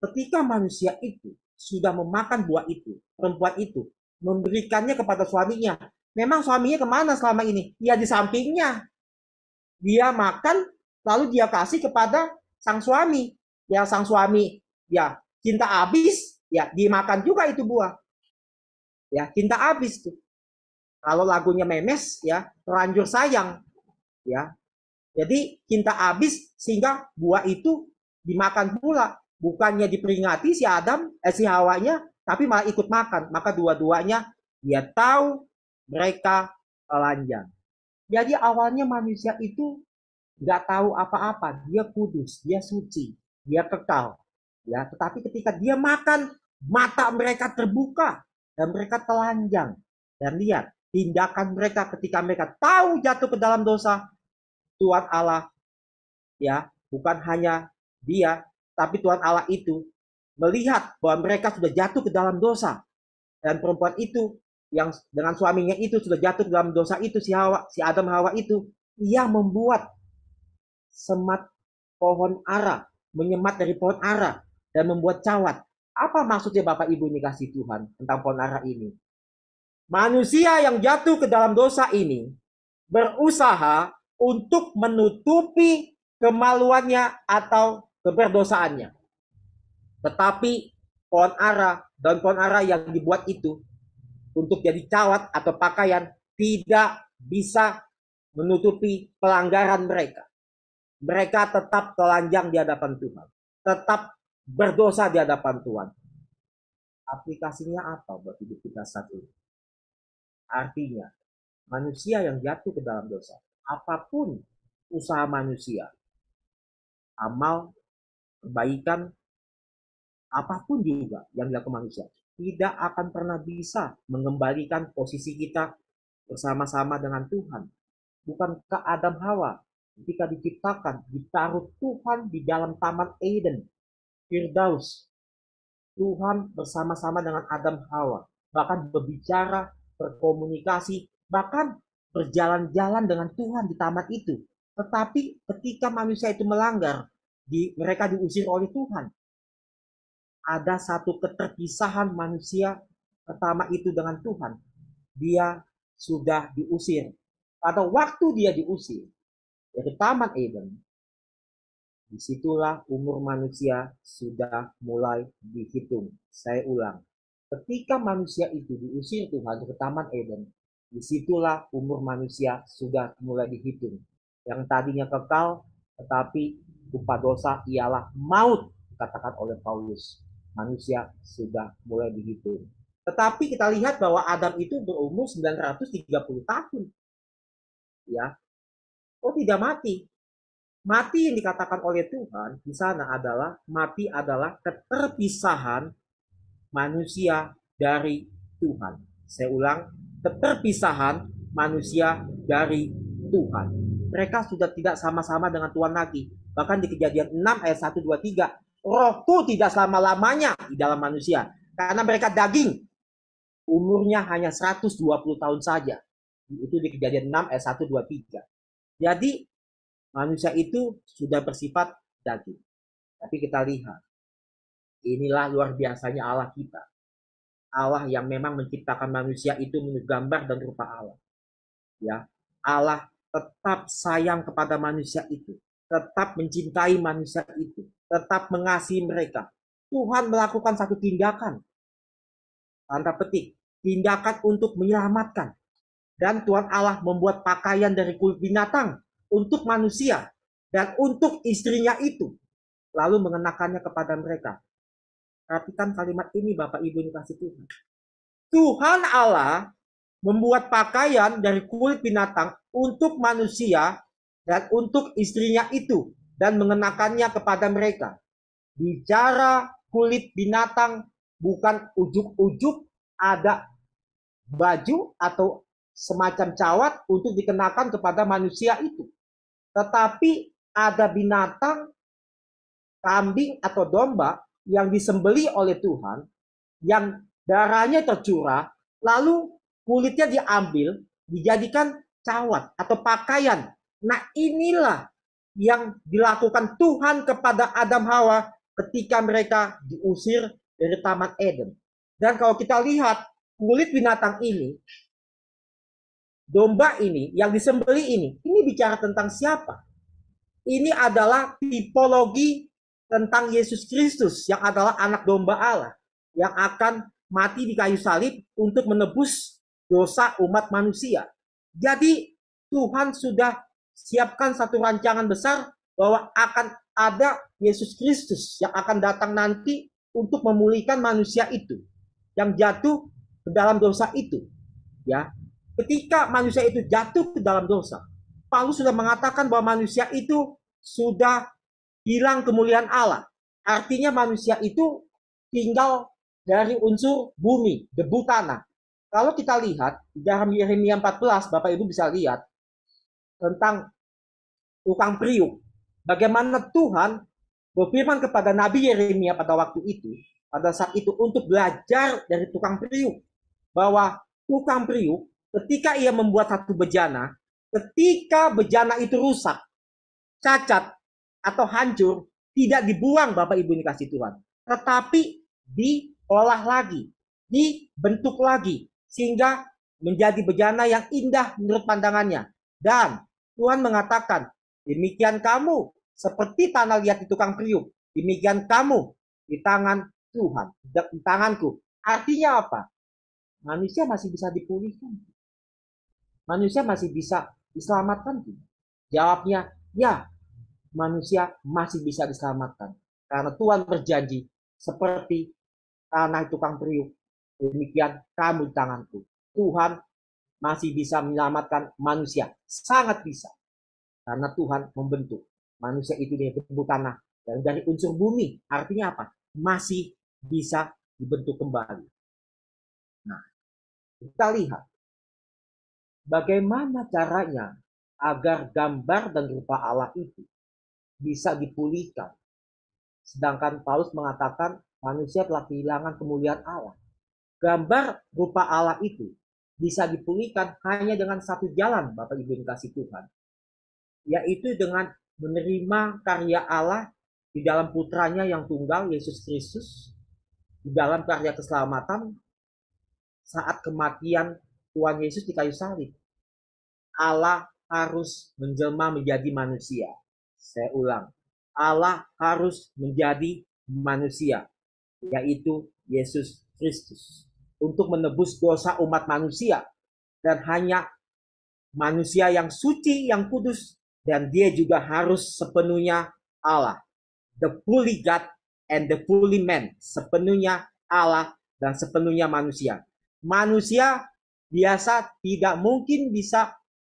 Ketika manusia itu sudah memakan buah itu, perempuan itu memberikannya kepada suaminya. Memang suaminya kemana selama ini? Ya di sampingnya. Dia makan, lalu dia kasih kepada sang suami. Ya sang suami, ya cinta habis, ya dimakan juga itu buah. Ya cinta habis tuh. Kalau lagunya Memes, ya terlanjur sayang. Ya, jadi cinta habis sehingga buah itu dimakan pula. Bukannya diperingati si Hawanya, tapi malah ikut makan. Maka dua-duanya dia tahu mereka telanjang. Jadi awalnya manusia itu nggak tahu apa-apa. Dia kudus, dia suci, dia kekal. Ya, tetapi ketika dia makan, mata mereka terbuka dan mereka telanjang. Dan lihat tindakan mereka ketika mereka tahu jatuh ke dalam dosa. Tuhan Allah, ya bukan hanya dia, tapi Tuhan Allah itu melihat bahwa mereka sudah jatuh ke dalam dosa. Dan perempuan itu yang dengan suaminya itu sudah jatuh ke dalam dosa itu, si Adam Hawa itu, ia membuat semat pohon ara, menyemat dari pohon ara dan membuat cawat. Apa maksudnya Bapak Ibu ini kasih Tuhan tentang pohon ara ini? Manusia yang jatuh ke dalam dosa ini berusaha untuk menutupi kemaluannya atau keberdosaannya. Tetapi daun pohon ara yang dibuat itu untuk jadi cawat atau pakaian tidak bisa menutupi pelanggaran mereka. Mereka tetap telanjang di hadapan Tuhan, tetap berdosa di hadapan Tuhan. Aplikasinya apa buat hidup kita saat ini? Artinya, manusia yang jatuh ke dalam dosa, apapun usaha manusia, amal, kebaikan, apapun juga yang dilakukan manusia, tidak akan pernah bisa mengembalikan posisi kita bersama-sama dengan Tuhan. Bukankah Adam Hawa ketika diciptakan, ditaruh Tuhan di dalam Taman Eden, Firdaus, Tuhan bersama-sama dengan Adam Hawa, bahkan berbicara, berkomunikasi, bahkan berjalan-jalan dengan Tuhan di taman itu. Tetapi ketika manusia itu melanggar, mereka diusir oleh Tuhan. Ada satu keterpisahan manusia pertama itu dengan Tuhan. Dia sudah diusir. Pada waktu dia diusir dari Taman Eden, disitulah umur manusia sudah mulai dihitung. Saya ulang, ketika manusia itu diusir Tuhan ke Taman Eden, disitulah umur manusia sudah mulai dihitung. Yang tadinya kekal, tetapi upah dosa ialah maut, dikatakan oleh Paulus. Manusia sudah mulai dihitung. Tetapi kita lihat bahwa Adam itu berumur 930 tahun. Ya. Oh, tidak mati. Mati yang dikatakan oleh Tuhan di sana adalah mati adalah keterpisahan manusia dari Tuhan. Saya ulang, keterpisahan manusia dari Tuhan. Mereka sudah tidak sama-sama dengan Tuhan lagi. Bahkan di Kejadian 6 ayat 1, 2, 3, rohku tidak selama-lamanya di dalam manusia. Karena mereka daging. Umurnya hanya 120 tahun saja. Itu di Kejadian 6 ayat 1, 2, 3. Jadi manusia itu sudah bersifat daging. Tapi kita lihat, inilah luar biasanya Allah kita. Allah yang memang menciptakan manusia itu menurut gambar dan rupa Allah. Ya, Allah tetap sayang kepada manusia itu, tetap mencintai manusia itu, tetap mengasihi mereka. Tuhan melakukan satu tindakan, tanda petik, tindakan untuk menyelamatkan. Dan Tuhan Allah membuat pakaian dari kulit binatang untuk manusia dan untuk istrinya itu, lalu mengenakannya kepada mereka. Perhatikan kalimat ini Bapak Ibu yang dikasihi Tuhan. Tuhan Allah membuat pakaian dari kulit binatang untuk manusia dan untuk istrinya itu dan mengenakannya kepada mereka. Bicara kulit binatang, bukan ujuk-ujuk ada baju atau semacam cawat untuk dikenakan kepada manusia itu. Tetapi ada binatang, kambing atau domba yang disembelih oleh Tuhan, yang darahnya tercurah, lalu kulitnya diambil, dijadikan cawat atau pakaian. Nah, inilah yang dilakukan Tuhan kepada Adam Hawa ketika mereka diusir dari Taman Eden. Dan kalau kita lihat kulit binatang ini, domba ini, yang disembelih ini bicara tentang siapa? Ini adalah tipologi tentang Yesus Kristus yang adalah anak domba Allah yang akan mati di kayu salib untuk menebus dosa umat manusia. Jadi Tuhan sudah siapkan satu rancangan besar bahwa akan ada Yesus Kristus yang akan datang nanti untuk memulihkan manusia itu yang jatuh ke dalam dosa itu. Ya, ketika manusia itu jatuh ke dalam dosa, Paulus sudah mengatakan bahwa manusia itu sudah hilang kemuliaan Allah. Artinya manusia itu tinggal dari unsur bumi, debu tanah. Kalau kita lihat di dalam Yeremia 14, Bapak Ibu bisa lihat tentang tukang periuk. Bagaimana Tuhan berfirman kepada Nabi Yeremia pada waktu itu, pada saat itu untuk belajar dari tukang periuk. Bahwa tukang periuk ketika ia membuat satu bejana, ketika bejana itu rusak, cacat, atau hancur, tidak dibuang Bapak Ibu dikasih Tuhan. Tetapi diolah lagi, dibentuk lagi, sehingga menjadi bejana yang indah menurut pandangannya. Dan Tuhan mengatakan, demikian kamu seperti tanah liat di tukang periuk, demikian kamu di tangan Tuhan, tidak di tanganku. Artinya apa? Manusia masih bisa dipulihkan. Manusia masih bisa diselamatkan. Jawabnya, ya, manusia masih bisa diselamatkan. Karena Tuhan berjanji, seperti tanah tukang periuk, demikian kamu di tanganku. Tuhan masih bisa menyelamatkan manusia. Sangat bisa. Karena Tuhan membentuk manusia itu dari bentuk tanah. Dan dari unsur bumi. Artinya apa? Masih bisa dibentuk kembali. Nah, kita lihat bagaimana caranya agar gambar dan rupa Allah itu bisa dipulihkan. Sedangkan Paulus mengatakan manusia telah kehilangan kemuliaan Allah. Gambar rupa Allah itu bisa dipulihkan hanya dengan satu jalan, Bapak Ibu yang kasih Tuhan. Yaitu dengan menerima karya Allah di dalam putranya yang tunggal, Yesus Kristus, di dalam karya keselamatan saat kematian Tuhan Yesus di kayu salib. Allah harus menjelma menjadi manusia. Saya ulang. Allah harus menjadi manusia, yaitu Yesus Kristus, untuk menebus dosa umat manusia. Dan hanya manusia yang suci, yang kudus, dan dia juga harus sepenuhnya Allah. The fully God and the fully man. Sepenuhnya Allah dan sepenuhnya manusia. Manusia biasa tidak mungkin bisa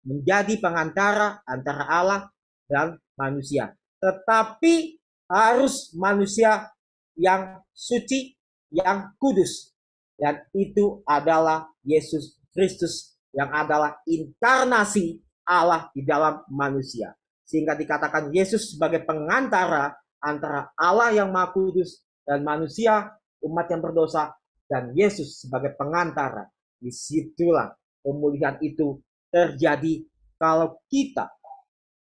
menjadi pengantara antara Allah dan manusia. Tetapi harus manusia yang suci, yang kudus. Dan itu adalah Yesus Kristus yang adalah inkarnasi Allah di dalam manusia. Sehingga dikatakan Yesus sebagai pengantara antara Allah yang Maha Kudus dan manusia, umat yang berdosa, dan Yesus sebagai pengantara. Disitulah pemulihan itu terjadi kalau kita,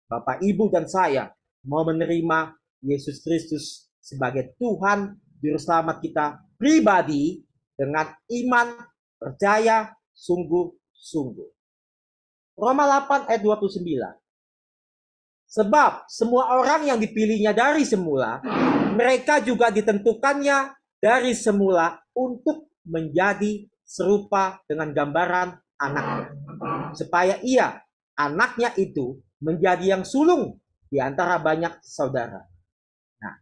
Bapak, Ibu, dan saya mau menerima Yesus Kristus sebagai Tuhan Juru Selamat kita pribadi dengan iman, percaya, sungguh-sungguh. Roma 8 ayat 29. Sebab semua orang yang dipilihnya dari semula, mereka juga ditentukannya dari semula untuk menjadi serupa dengan gambaran anaknya. Supaya ia, anaknya itu, menjadi yang sulung di antara banyak saudara. Nah,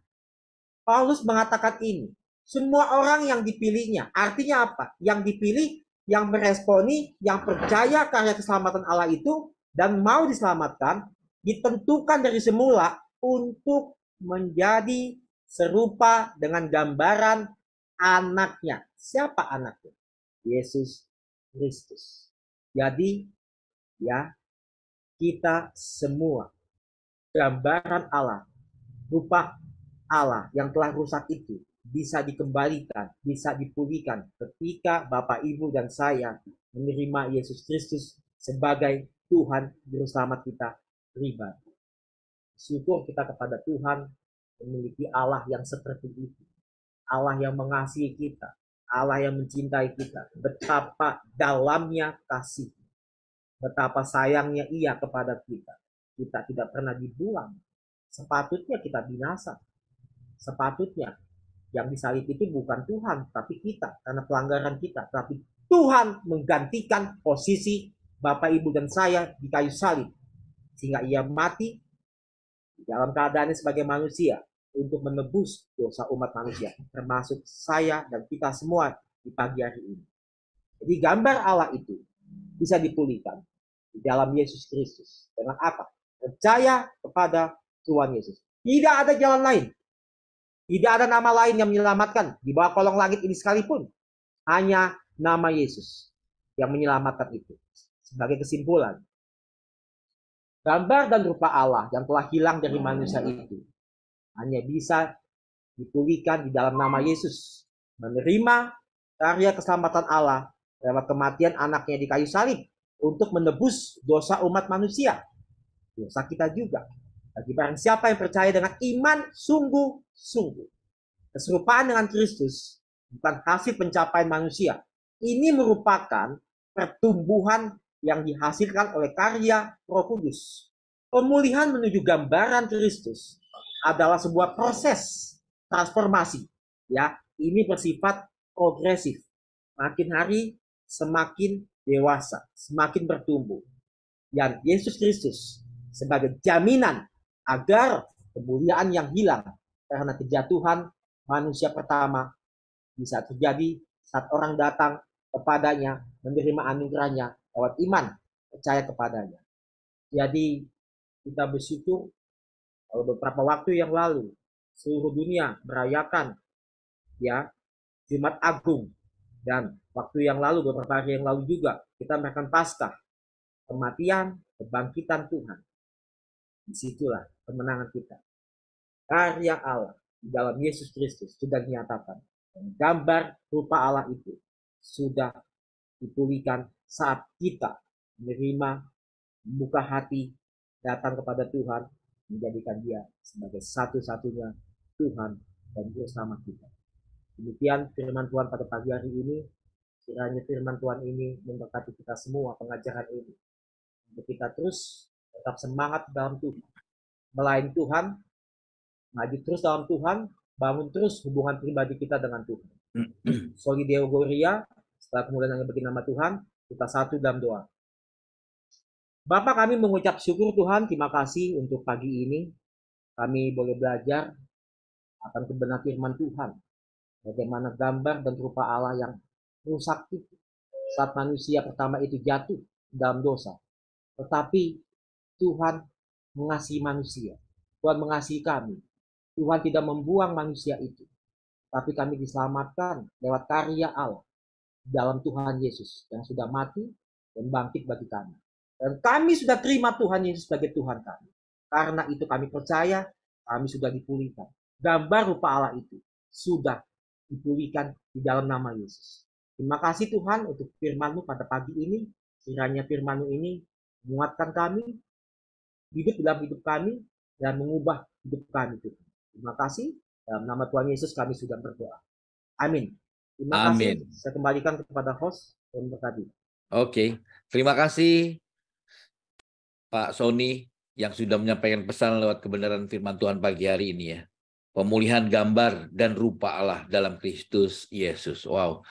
Paulus mengatakan ini. Semua orang yang dipilihnya. Artinya apa? Yang dipilih, yang meresponi, yang percaya karya keselamatan Allah itu, dan mau diselamatkan, ditentukan dari semula untuk menjadi serupa dengan gambaran anaknya. Siapa anaknya? Yesus Kristus. Jadi, ya, kita semua gambaran Allah, rupa Allah yang telah rusak itu bisa dikembalikan, bisa dipulihkan ketika Bapak, Ibu, dan saya menerima Yesus Kristus sebagai Tuhan Juru Selamat kita pribadi. Syukur kita kepada Tuhan memiliki Allah yang seperti itu. Allah yang mengasihi kita, Allah yang mencintai kita. Betapa dalamnya kasih, betapa sayangnya Ia kepada kita. Kita tidak pernah dibuang. Sepatutnya kita binasa. Sepatutnya yang disalib itu bukan Tuhan, tapi kita, karena pelanggaran kita. Tapi Tuhan menggantikan posisi Bapak, Ibu, dan saya di kayu salib. Sehingga Ia mati dalam keadaannya sebagai manusia untuk menebus dosa umat manusia, termasuk saya dan kita semua di pagi hari ini. Jadi gambar Allah itu bisa dipulihkan di dalam Yesus Kristus. Dengan apa? Percaya kepada Tuhan Yesus. Tidak ada jalan lain. Tidak ada nama lain yang menyelamatkan di bawah kolong langit ini sekalipun. Hanya nama Yesus yang menyelamatkan itu. Sebagai kesimpulan, gambar dan rupa Allah yang telah hilang dari manusia itu hanya bisa dipulihkan di dalam nama Yesus. Menerima karya keselamatan Allah lewat kematian anaknya di kayu salib untuk menebus dosa umat manusia. Dosa kita juga. Bagi barang siapa yang percaya dengan iman sungguh-sungguh. Keserupaan dengan Kristus bukan hasil pencapaian manusia. Ini merupakan pertumbuhan yang dihasilkan oleh karya Roh Kudus. Pemulihan menuju gambaran Kristus adalah sebuah proses transformasi, ya, ini bersifat progresif. Makin hari semakin dewasa, semakin bertumbuh. Dan Yesus Kristus sebagai jaminan agar kemuliaan yang hilang karena kejatuhan manusia pertama bisa terjadi saat orang datang kepadanya, menerima anugerahnya lewat iman, percaya kepadanya. Jadi kita bersyukur kalau beberapa waktu yang lalu seluruh dunia merayakan ya Jumat Agung, dan waktu yang lalu, beberapa hari yang lalu juga kita merayakan Paskah, kematian, kebangkitan Tuhan. Disitulah kemenangan kita. Karya Allah di dalam Yesus Kristus sudah dinyatakan. Gambar rupa Allah itu sudah dipulihkan saat kita menerima, membuka hati, datang kepada Tuhan, menjadikan Dia sebagai satu-satunya Tuhan dan bersama kita. Demikian firman Tuhan pada pagi hari ini. Kiranya firman Tuhan ini memberkati kita semua pengajaran ini. Untuk kita terus tetap semangat dalam Tuhan. Melayani Tuhan, maju terus dalam Tuhan, bangun terus hubungan pribadi kita dengan Tuhan. Soli Deo Gloria, setelah kemudian bagi nama Tuhan, kita satu dalam doa. Bapa, kami mengucap syukur Tuhan, terima kasih untuk pagi ini. Kami boleh belajar akan kebenaran firman Tuhan. Bagaimana gambar dan rupa Allah yang rusak itu saat manusia pertama itu jatuh dalam dosa. Tetapi Tuhan mengasihi manusia. Tuhan mengasihi kami. Tuhan tidak membuang manusia itu. Tapi kami diselamatkan lewat karya Allah dalam Tuhan Yesus yang sudah mati dan bangkit bagi kami. Dan kami sudah terima Tuhan Yesus sebagai Tuhan kami. Karena itu kami percaya kami sudah dipulihkan. Gambar rupa Allah itu sudah dipulihkan di dalam nama Yesus. Terima kasih Tuhan untuk firman-Mu pada pagi ini. Kiranya firman-Mu ini menguatkan kami, hidup dalam hidup kami, dan mengubah hidup kami Tuhan. Terima kasih. Dalam nama Tuhan Yesus kami sudah berdoa. Amin. Terima kasih. Saya kembalikan kepada host dan berkati. Oke. Terima kasih Pak Sony yang sudah menyampaikan pesan lewat kebenaran firman Tuhan pagi hari ini ya. Pemulihan gambar dan rupa Allah dalam Kristus Yesus. Wow,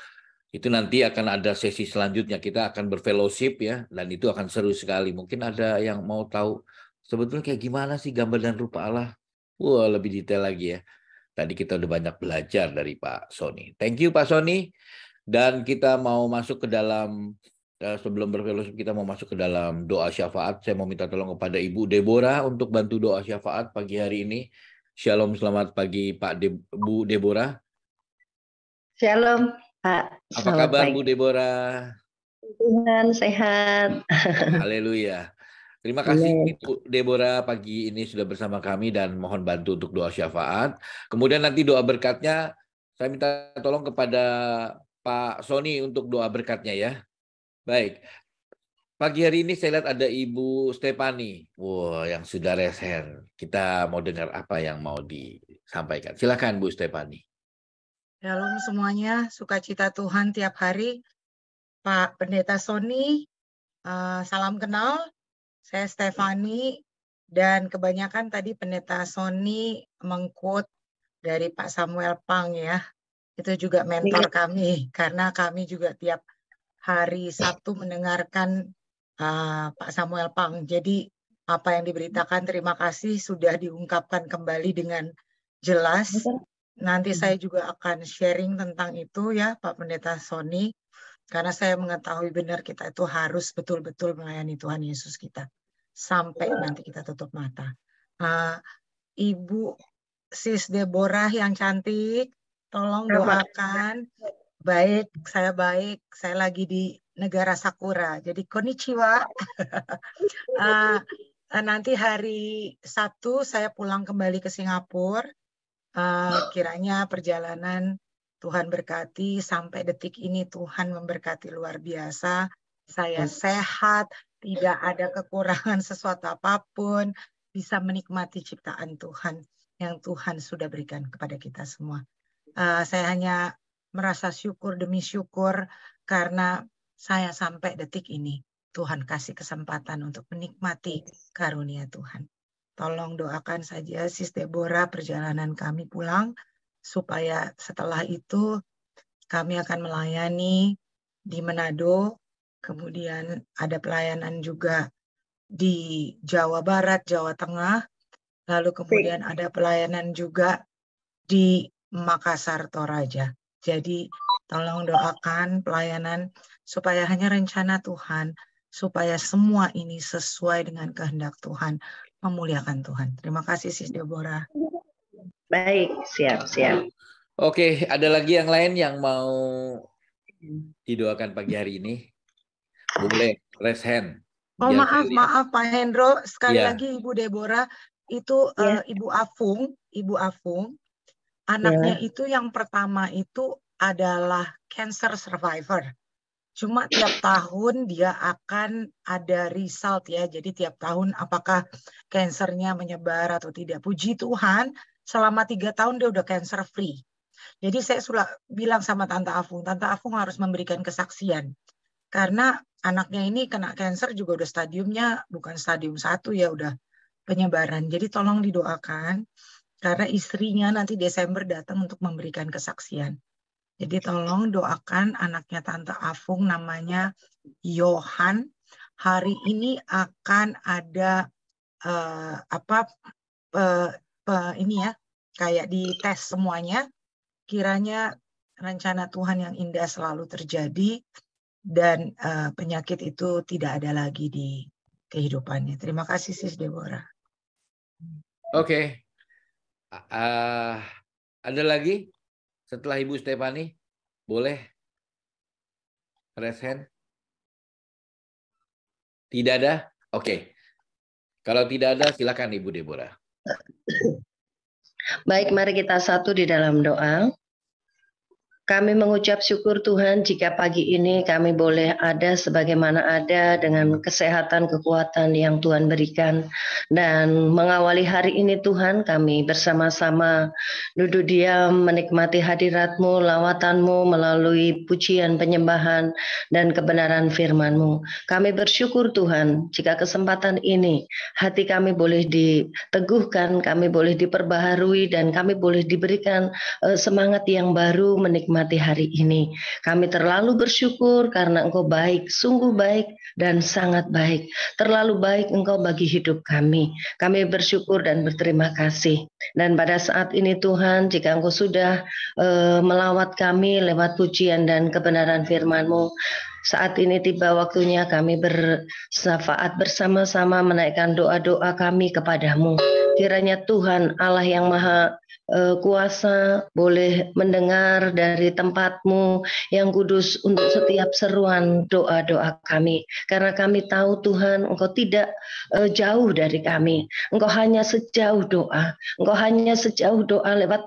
itu nanti akan ada sesi selanjutnya. Kita akan berfellowship ya, dan itu akan seru sekali. Mungkin ada yang mau tahu sebetulnya kayak gimana sih gambar dan rupa Allah. Wah, lebih detail lagi ya. Tadi kita udah banyak belajar dari Pak Sony. Thank you Pak Sony. Dan kita mau masuk ke dalam, sebelum berfellowship kita mau masuk ke dalam doa syafaat. Saya mau minta tolong kepada Ibu Deborah untuk bantu doa syafaat pagi hari ini. Shalom, selamat pagi Pak Bu Deborah. Shalom Pak. Apa kabar Bu Deborah? Tuhan sehat. Haleluya. Terima kasih Bu Deborah pagi ini sudah bersama kami dan mohon bantu untuk doa syafaat. Kemudian nanti doa berkatnya saya minta tolong kepada Pak Sony untuk doa berkatnya ya. Baik. Pagi hari ini saya lihat ada Ibu Stefani, yang sudah resen. Kita mau dengar apa yang mau disampaikan. Silakan Bu Stefani. Shalom semuanya, sukacita Tuhan tiap hari. Pak Pendeta Sony, salam kenal. Saya Stefani, dan kebanyakan tadi Pendeta Sony mengquote dari Pak Samuel Pang ya. Itu juga mentor kami, karena kami juga tiap hari Sabtu mendengarkan Pak Samuel Pang. Jadi apa yang diberitakan terima kasih sudah diungkapkan kembali dengan jelas. Nanti saya juga akan sharing tentang itu ya Pak Pendeta Sony. Karena saya mengetahui benar kita itu harus betul-betul melayani Tuhan Yesus kita. Sampai nanti kita tutup mata. Ibu Sis Deborah yang cantik, tolong doakan. Baik, saya lagi di negara Sakura, jadi konnichiwa. Nanti hari Sabtu saya pulang kembali ke Singapura. Kiranya perjalanan Tuhan berkati, sampai detik ini Tuhan memberkati luar biasa. Saya sehat, tidak ada kekurangan sesuatu apapun, bisa menikmati ciptaan Tuhan yang Tuhan sudah berikan kepada kita semua. Saya hanya merasa syukur demi syukur karena saya sampai detik ini Tuhan kasih kesempatan untuk menikmati karunia Tuhan. Tolong doakan saja Sis Deborah perjalanan kami pulang supaya setelah itu kami akan melayani di Manado, kemudian ada pelayanan juga di Jawa Barat, Jawa Tengah, lalu kemudian ada pelayanan juga di Makassar, Toraja. Jadi tolong doakan pelayanan supaya hanya rencana Tuhan, supaya semua ini sesuai dengan kehendak Tuhan, memuliakan Tuhan. Terima kasih Sis Deborah. Baik, siap. Oke, ada lagi yang lain yang mau didoakan pagi hari ini? Boleh, raise hand. Oh maaf Pak Hendro, sekali lagi Ibu Deborah, itu Ibu Afung, anaknya itu yang pertama itu adalah cancer survivor. Cuma tiap tahun dia akan ada result ya, jadi tiap tahun apakah kansernya menyebar atau tidak. Puji Tuhan, selama 3 tahun dia udah cancer free. Jadi saya sudah bilang sama Tante Afung harus memberikan kesaksian. Karena anaknya ini kena cancer juga udah stadiumnya bukan stadium 1 ya, udah penyebaran. Jadi tolong didoakan karena istrinya nanti Desember datang untuk memberikan kesaksian. Jadi tolong doakan anaknya Tante Afung, namanya Yohan. Hari ini akan ada ini ya, kayak dites semuanya. Kiranya rencana Tuhan yang indah selalu terjadi dan penyakit itu tidak ada lagi di kehidupannya. Terima kasih Sis Deborah. Oke. Ada lagi setelah Ibu Stefani? Boleh raise hand? Tidak ada? Oke. Kalau tidak ada, silakan Ibu Deborah. Baik, mari kita satu di dalam doa. Kami mengucap syukur Tuhan jika pagi ini kami boleh ada sebagaimana ada dengan kesehatan, kekuatan yang Tuhan berikan. Dan mengawali hari ini Tuhan, kami bersama-sama duduk diam menikmati hadirat-Mu, lawatan-Mu melalui pujian, penyembahan, dan kebenaran firman-Mu. Kami bersyukur Tuhan jika kesempatan ini hati kami boleh diteguhkan, kami boleh diperbaharui, dan kami boleh diberikan semangat yang baru menikmati hari ini. Kami terlalu bersyukur karena Engkau baik, sungguh baik dan sangat baik. Terlalu baik Engkau bagi hidup kami. Kami bersyukur dan berterima kasih. Dan pada saat ini Tuhan, jika Engkau sudah melawat kami lewat pujian dan kebenaran firman-Mu, saat ini tiba waktunya kami bersyafaat bersama-sama menaikkan doa-doa kami kepadamu. Kiranya Tuhan Allah yang Maha Kuasa boleh mendengar dari tempat-Mu yang kudus untuk setiap seruan doa-doa kami. Karena kami tahu Tuhan Engkau tidak jauh dari kami. Engkau hanya sejauh doa. Engkau hanya sejauh doa lewat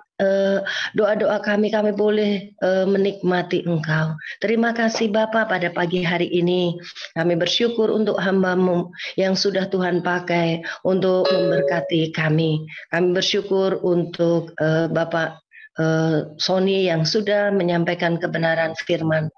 doa-doa kami boleh menikmati Engkau. Terima kasih Bapa, pada pagi hari ini kami bersyukur untuk hamba-Mu yang sudah Tuhan pakai untuk memberkati kami. Kami bersyukur untuk Bapak Sony yang sudah menyampaikan kebenaran firman.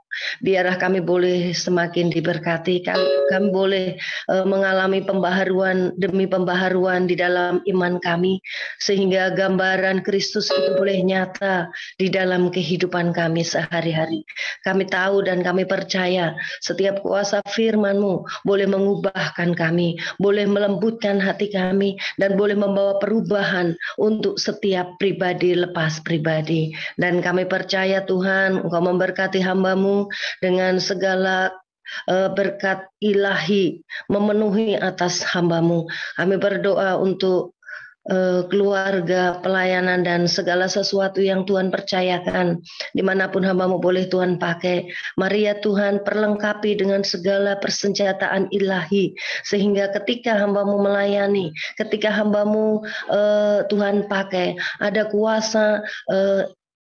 Biarlah kami boleh semakin diberkati, kami boleh mengalami pembaharuan demi pembaharuan di dalam iman kami, sehingga gambaran Kristus itu boleh nyata di dalam kehidupan kami sehari-hari. Kami tahu dan kami percaya setiap kuasa firman-Mu boleh mengubahkan kami, boleh melembutkan hati kami, dan boleh membawa perubahan untuk setiap pribadi lepas pribadi. Dan kami percaya Tuhan Engkau memberkati hamba-Mu dengan segala berkat ilahi memenuhi atas hamba-Mu. Kami berdoa untuk keluarga, pelayanan, dan segala sesuatu yang Tuhan percayakan dimanapun hamba-Mu boleh Tuhan pakai. Mari ya Tuhan perlengkapi dengan segala persenjataan ilahi, sehingga ketika hamba-Mu melayani, ketika hamba-Mu Tuhan pakai, ada kuasa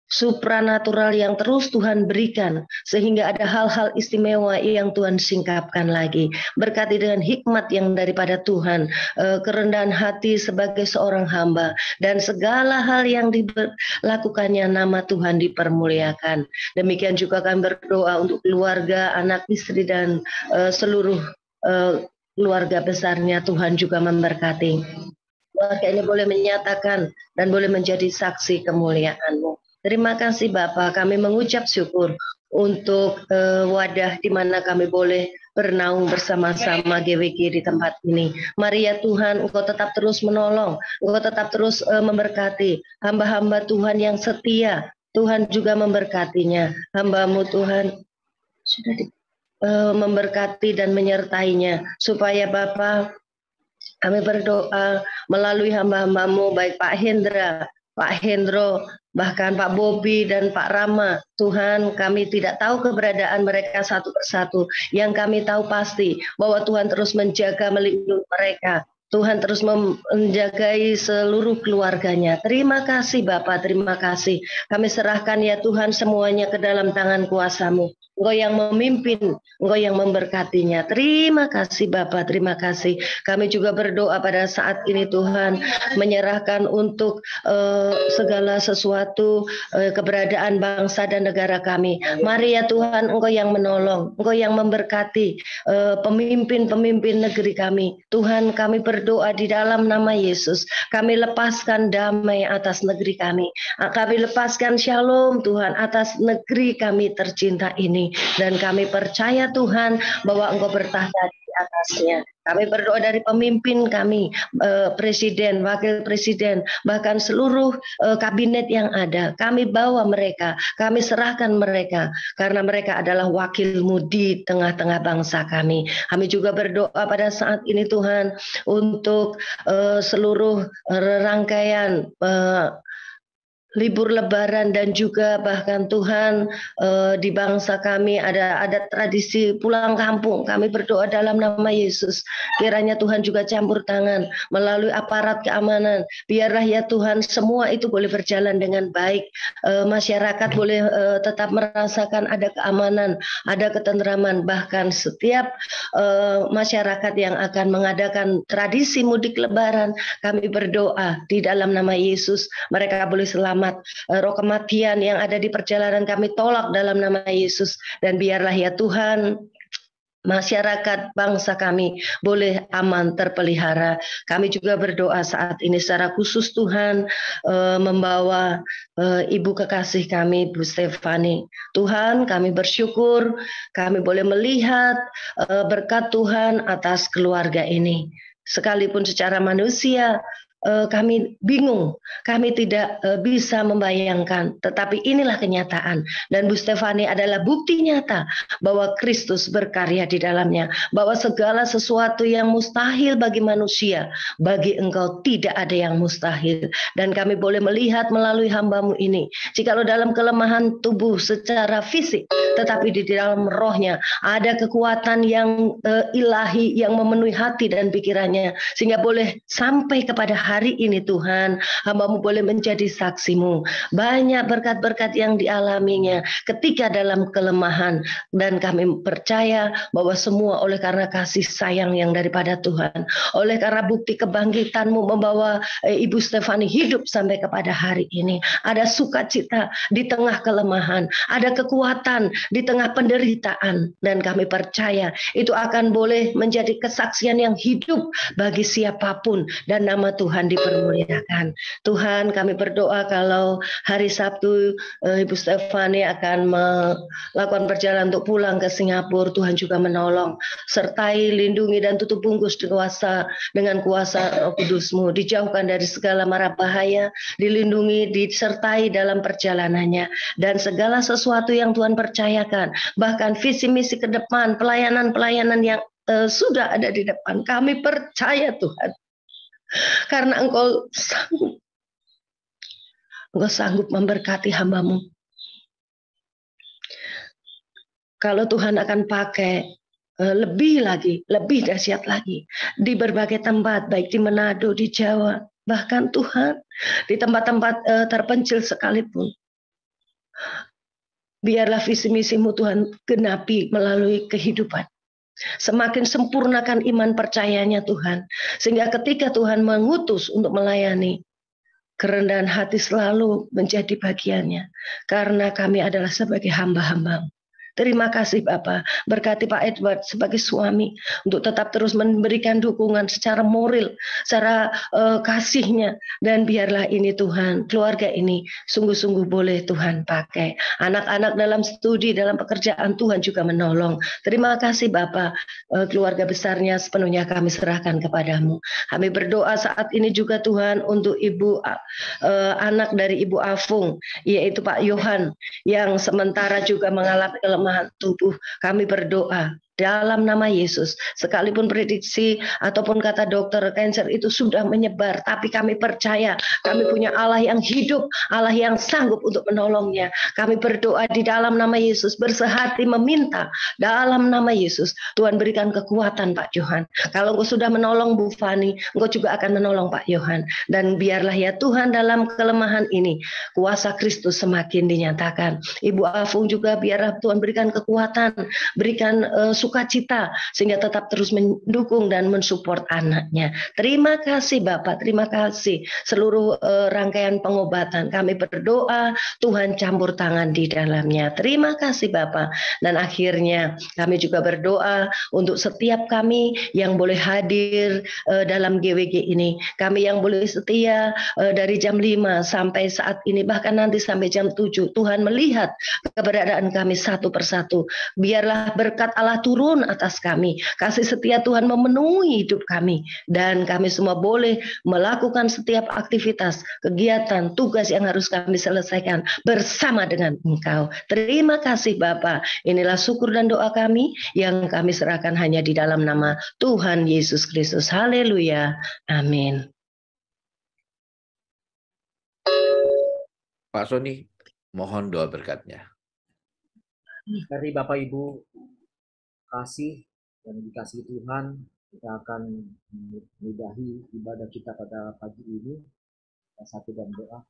supranatural yang terus Tuhan berikan, sehingga ada hal-hal istimewa yang Tuhan singkapkan lagi. Berkati dengan hikmat yang daripada Tuhan, kerendahan hati sebagai seorang hamba, dan segala hal yang dilakukannya nama Tuhan dipermuliakan. Demikian juga kami berdoa untuk keluarga, anak, istri, dan seluruh keluarga besarnya. Tuhan juga memberkati. Keluarga ini boleh menyatakan dan boleh menjadi saksi kemuliaan-Mu. Terima kasih Bapa, kami mengucap syukur untuk wadah di mana kami boleh bernaung bersama-sama GWG di tempat ini. Mari ya Tuhan, Engkau tetap terus menolong, Engkau tetap terus memberkati hamba-hamba Tuhan yang setia. Tuhan juga memberkatinya. Hamba-Mu Tuhan sudah memberkati dan menyertainya. Supaya Bapa, kami berdoa melalui hamba-hamba-Mu, baik Pak Hendra, Pak Hendro, bahkan Pak Bobi dan Pak Rama. Tuhan, kami tidak tahu keberadaan mereka satu persatu. Yang kami tahu pasti bahwa Tuhan terus menjaga, melindungi mereka. Tuhan terus menjagai seluruh keluarganya. Terima kasih Bapak, terima kasih. Kami serahkan ya Tuhan semuanya ke dalam tangan kuasa-Mu. Engkau yang memimpin, Engkau yang memberkatinya. Terima kasih Bapak, terima kasih. Kami juga berdoa pada saat ini Tuhan, menyerahkan untuk segala sesuatu keberadaan bangsa dan negara kami. Mari ya Tuhan, Engkau yang menolong, Engkau yang memberkati pemimpin-pemimpin negeri kami. Tuhan, kami berdoa di dalam nama Yesus. Kami lepaskan damai atas negeri kami. Kami lepaskan shalom Tuhan atas negeri kami tercinta ini. Dan kami percaya Tuhan bahwa Engkau bertahta di atasnya. Kami berdoa dari pemimpin kami, presiden, wakil presiden, bahkan seluruh kabinet yang ada. Kami bawa mereka, kami serahkan mereka, karena mereka adalah wakil-Mu di tengah-tengah bangsa kami. Kami juga berdoa pada saat ini Tuhan, untuk seluruh rangkaian libur lebaran dan juga bahkan Tuhan di bangsa kami ada tradisi pulang kampung. Kami berdoa dalam nama Yesus, kiranya Tuhan juga campur tangan melalui aparat keamanan. Biarlah ya Tuhan semua itu boleh berjalan dengan baik. Masyarakat boleh tetap merasakan ada keamanan, ada ketentraman. Bahkan setiap masyarakat yang akan mengadakan tradisi mudik lebaran, kami berdoa di dalam nama Yesus mereka boleh selamat. Roh kematian yang ada di perjalanan kami tolak dalam nama Yesus. Dan biarlah ya Tuhan, masyarakat bangsa kami boleh aman terpelihara. Kami juga berdoa saat ini secara khusus Tuhan membawa ibu kekasih kami, Bu Stefani. Tuhan, kami bersyukur kami boleh melihat berkat Tuhan atas keluarga ini. Sekalipun secara manusia kami bingung, kami tidak bisa membayangkan, tetapi inilah kenyataan. Dan Bu Stefani adalah bukti nyata bahwa Kristus berkarya di dalamnya, bahwa segala sesuatu yang mustahil bagi manusia, bagi Engkau tidak ada yang mustahil. Dan kami boleh melihat melalui hamba-Mu ini, jikalau dalam kelemahan tubuh secara fisik, tetapi di dalam rohnya ada kekuatan yang ilahi yang memenuhi hati dan pikirannya, sehingga boleh sampai kepada hari ini Tuhan, hamba-Mu boleh menjadi saksi-Mu. Banyak berkat-berkat yang dialaminya ketika dalam kelemahan, dan kami percaya bahwa semua oleh karena kasih sayang yang daripada Tuhan, oleh karena bukti kebangkitan-Mu membawa Ibu Stefani hidup sampai kepada hari ini. Ada sukacita di tengah kelemahan, ada kekuatan di tengah penderitaan, dan kami percaya itu akan boleh menjadi kesaksian yang hidup bagi siapapun, dan nama Tuhan dipermuliakan. Tuhan, kami berdoa kalau hari Sabtu Ibu Stefani akan melakukan perjalanan untuk pulang ke Singapura, Tuhan juga menolong, sertai, lindungi dan tutup bungkus dengan kuasa Roh Kudus-Mu, dijauhkan dari segala mara bahaya, dilindungi, disertai dalam perjalanannya, dan segala sesuatu yang Tuhan percayakan, bahkan visi misi ke depan, pelayanan-pelayanan yang sudah ada di depan. Kami percaya Tuhan, karena Engkau sanggup memberkati hamba-Mu. Kalau Tuhan akan pakai lebih lagi, lebih dahsyat lagi di berbagai tempat, baik di Manado, di Jawa, bahkan Tuhan di tempat-tempat terpencil sekalipun. Biarlah visi misi-Mu Tuhan genapi melalui kehidupan. Semakin sempurnakan iman percayanya Tuhan, sehingga ketika Tuhan mengutus untuk melayani, kerendahan hati selalu menjadi bagiannya, karena kami adalah sebagai hamba-hamba. Terima kasih Bapak. Berkati Pak Edward sebagai suami untuk tetap terus memberikan dukungan secara moral, secara kasihnya. Dan biarlah ini Tuhan, keluarga ini sungguh-sungguh boleh Tuhan pakai. Anak-anak dalam studi, dalam pekerjaan Tuhan juga menolong. Terima kasih Bapak. Keluarga besarnya sepenuhnya kami serahkan kepadamu. Kami berdoa saat ini juga Tuhan untuk ibu anak dari Ibu Afung, yaitu Pak Yohan, yang sementara juga mengalami kelemahan tubuh. Kami berdoa dalam nama Yesus, sekalipun prediksi ataupun kata dokter kanker itu sudah menyebar, tapi kami percaya kami punya Allah yang hidup, Allah yang sanggup untuk menolongnya. Kami berdoa di dalam nama Yesus, bersehati meminta dalam nama Yesus. Tuhan berikan kekuatan Pak Yohan. Kalau Engkau sudah menolong Bu Fani, Engkau juga akan menolong Pak Yohan. Dan biarlah ya Tuhan dalam kelemahan ini, kuasa Kristus semakin dinyatakan. Ibu Afung juga biarlah Tuhan berikan kekuatan, berikan sukacita sehingga tetap terus mendukung dan mensupport anaknya. Terima kasih Bapak, terima kasih seluruh rangkaian pengobatan. Kami berdoa Tuhan campur tangan di dalamnya. Terima kasih Bapak. Dan akhirnya kami juga berdoa untuk setiap kami yang boleh hadir dalam GWG ini. Kami yang boleh setia dari jam 5 sampai saat ini, bahkan nanti sampai jam 7. Tuhan melihat keberadaan kami satu persatu. Biarlah berkat Allah turun atas kami. Kasih setia Tuhan memenuhi hidup kami. Dan kami semua boleh melakukan setiap aktivitas, kegiatan, tugas yang harus kami selesaikan bersama dengan Engkau. Terima kasih Bapa. Inilah syukur dan doa kami yang kami serahkan hanya di dalam nama Tuhan Yesus Kristus. Haleluya. Amin. Pak Sony, mohon doa berkatnya. Dari Bapak Ibu kasih dan dikasih Tuhan, kita akan menyudahi ibadah kita pada pagi ini. Satu dan doa.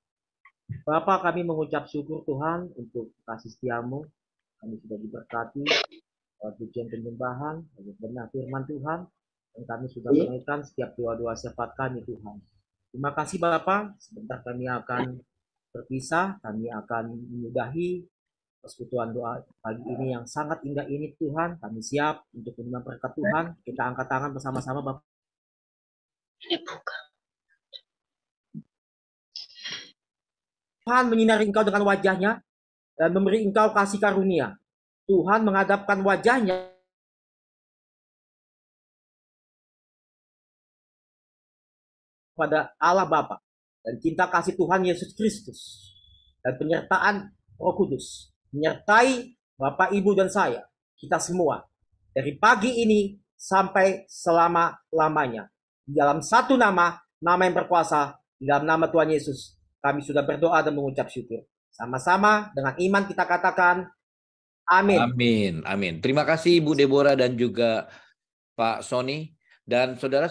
Bapa, kami mengucap syukur Tuhan untuk kasih setiamu. Kami sudah diberkati pujian penyembahan, benar firman Tuhan, dan kami sudah menaikkan setiap doa-doa syafaat kami Tuhan. Terima kasih Bapa. Sebentar kami akan berpisah, kami akan menyudahi persekutuan doa pagi ini yang sangat indah ini Tuhan. Kami siap untuk menerima berkat Tuhan. Kita angkat tangan bersama-sama Bapak. Tuhan menyinari engkau dengan wajahnya dan memberi engkau kasih karunia. Tuhan menghadapkan wajahnya pada Allah Bapa dan cinta kasih Tuhan Yesus Kristus dan penyertaan Roh Kudus menyertai Bapak, Ibu, dan saya, kita semua, dari pagi ini sampai selama-lamanya. Di dalam satu nama yang berkuasa, di dalam nama Tuhan Yesus, kami sudah berdoa dan mengucap syukur. Sama-sama dengan iman kita katakan, amin. Amin, amin. Terima kasih Ibu Deborah dan juga Pak Sony. Dan saudara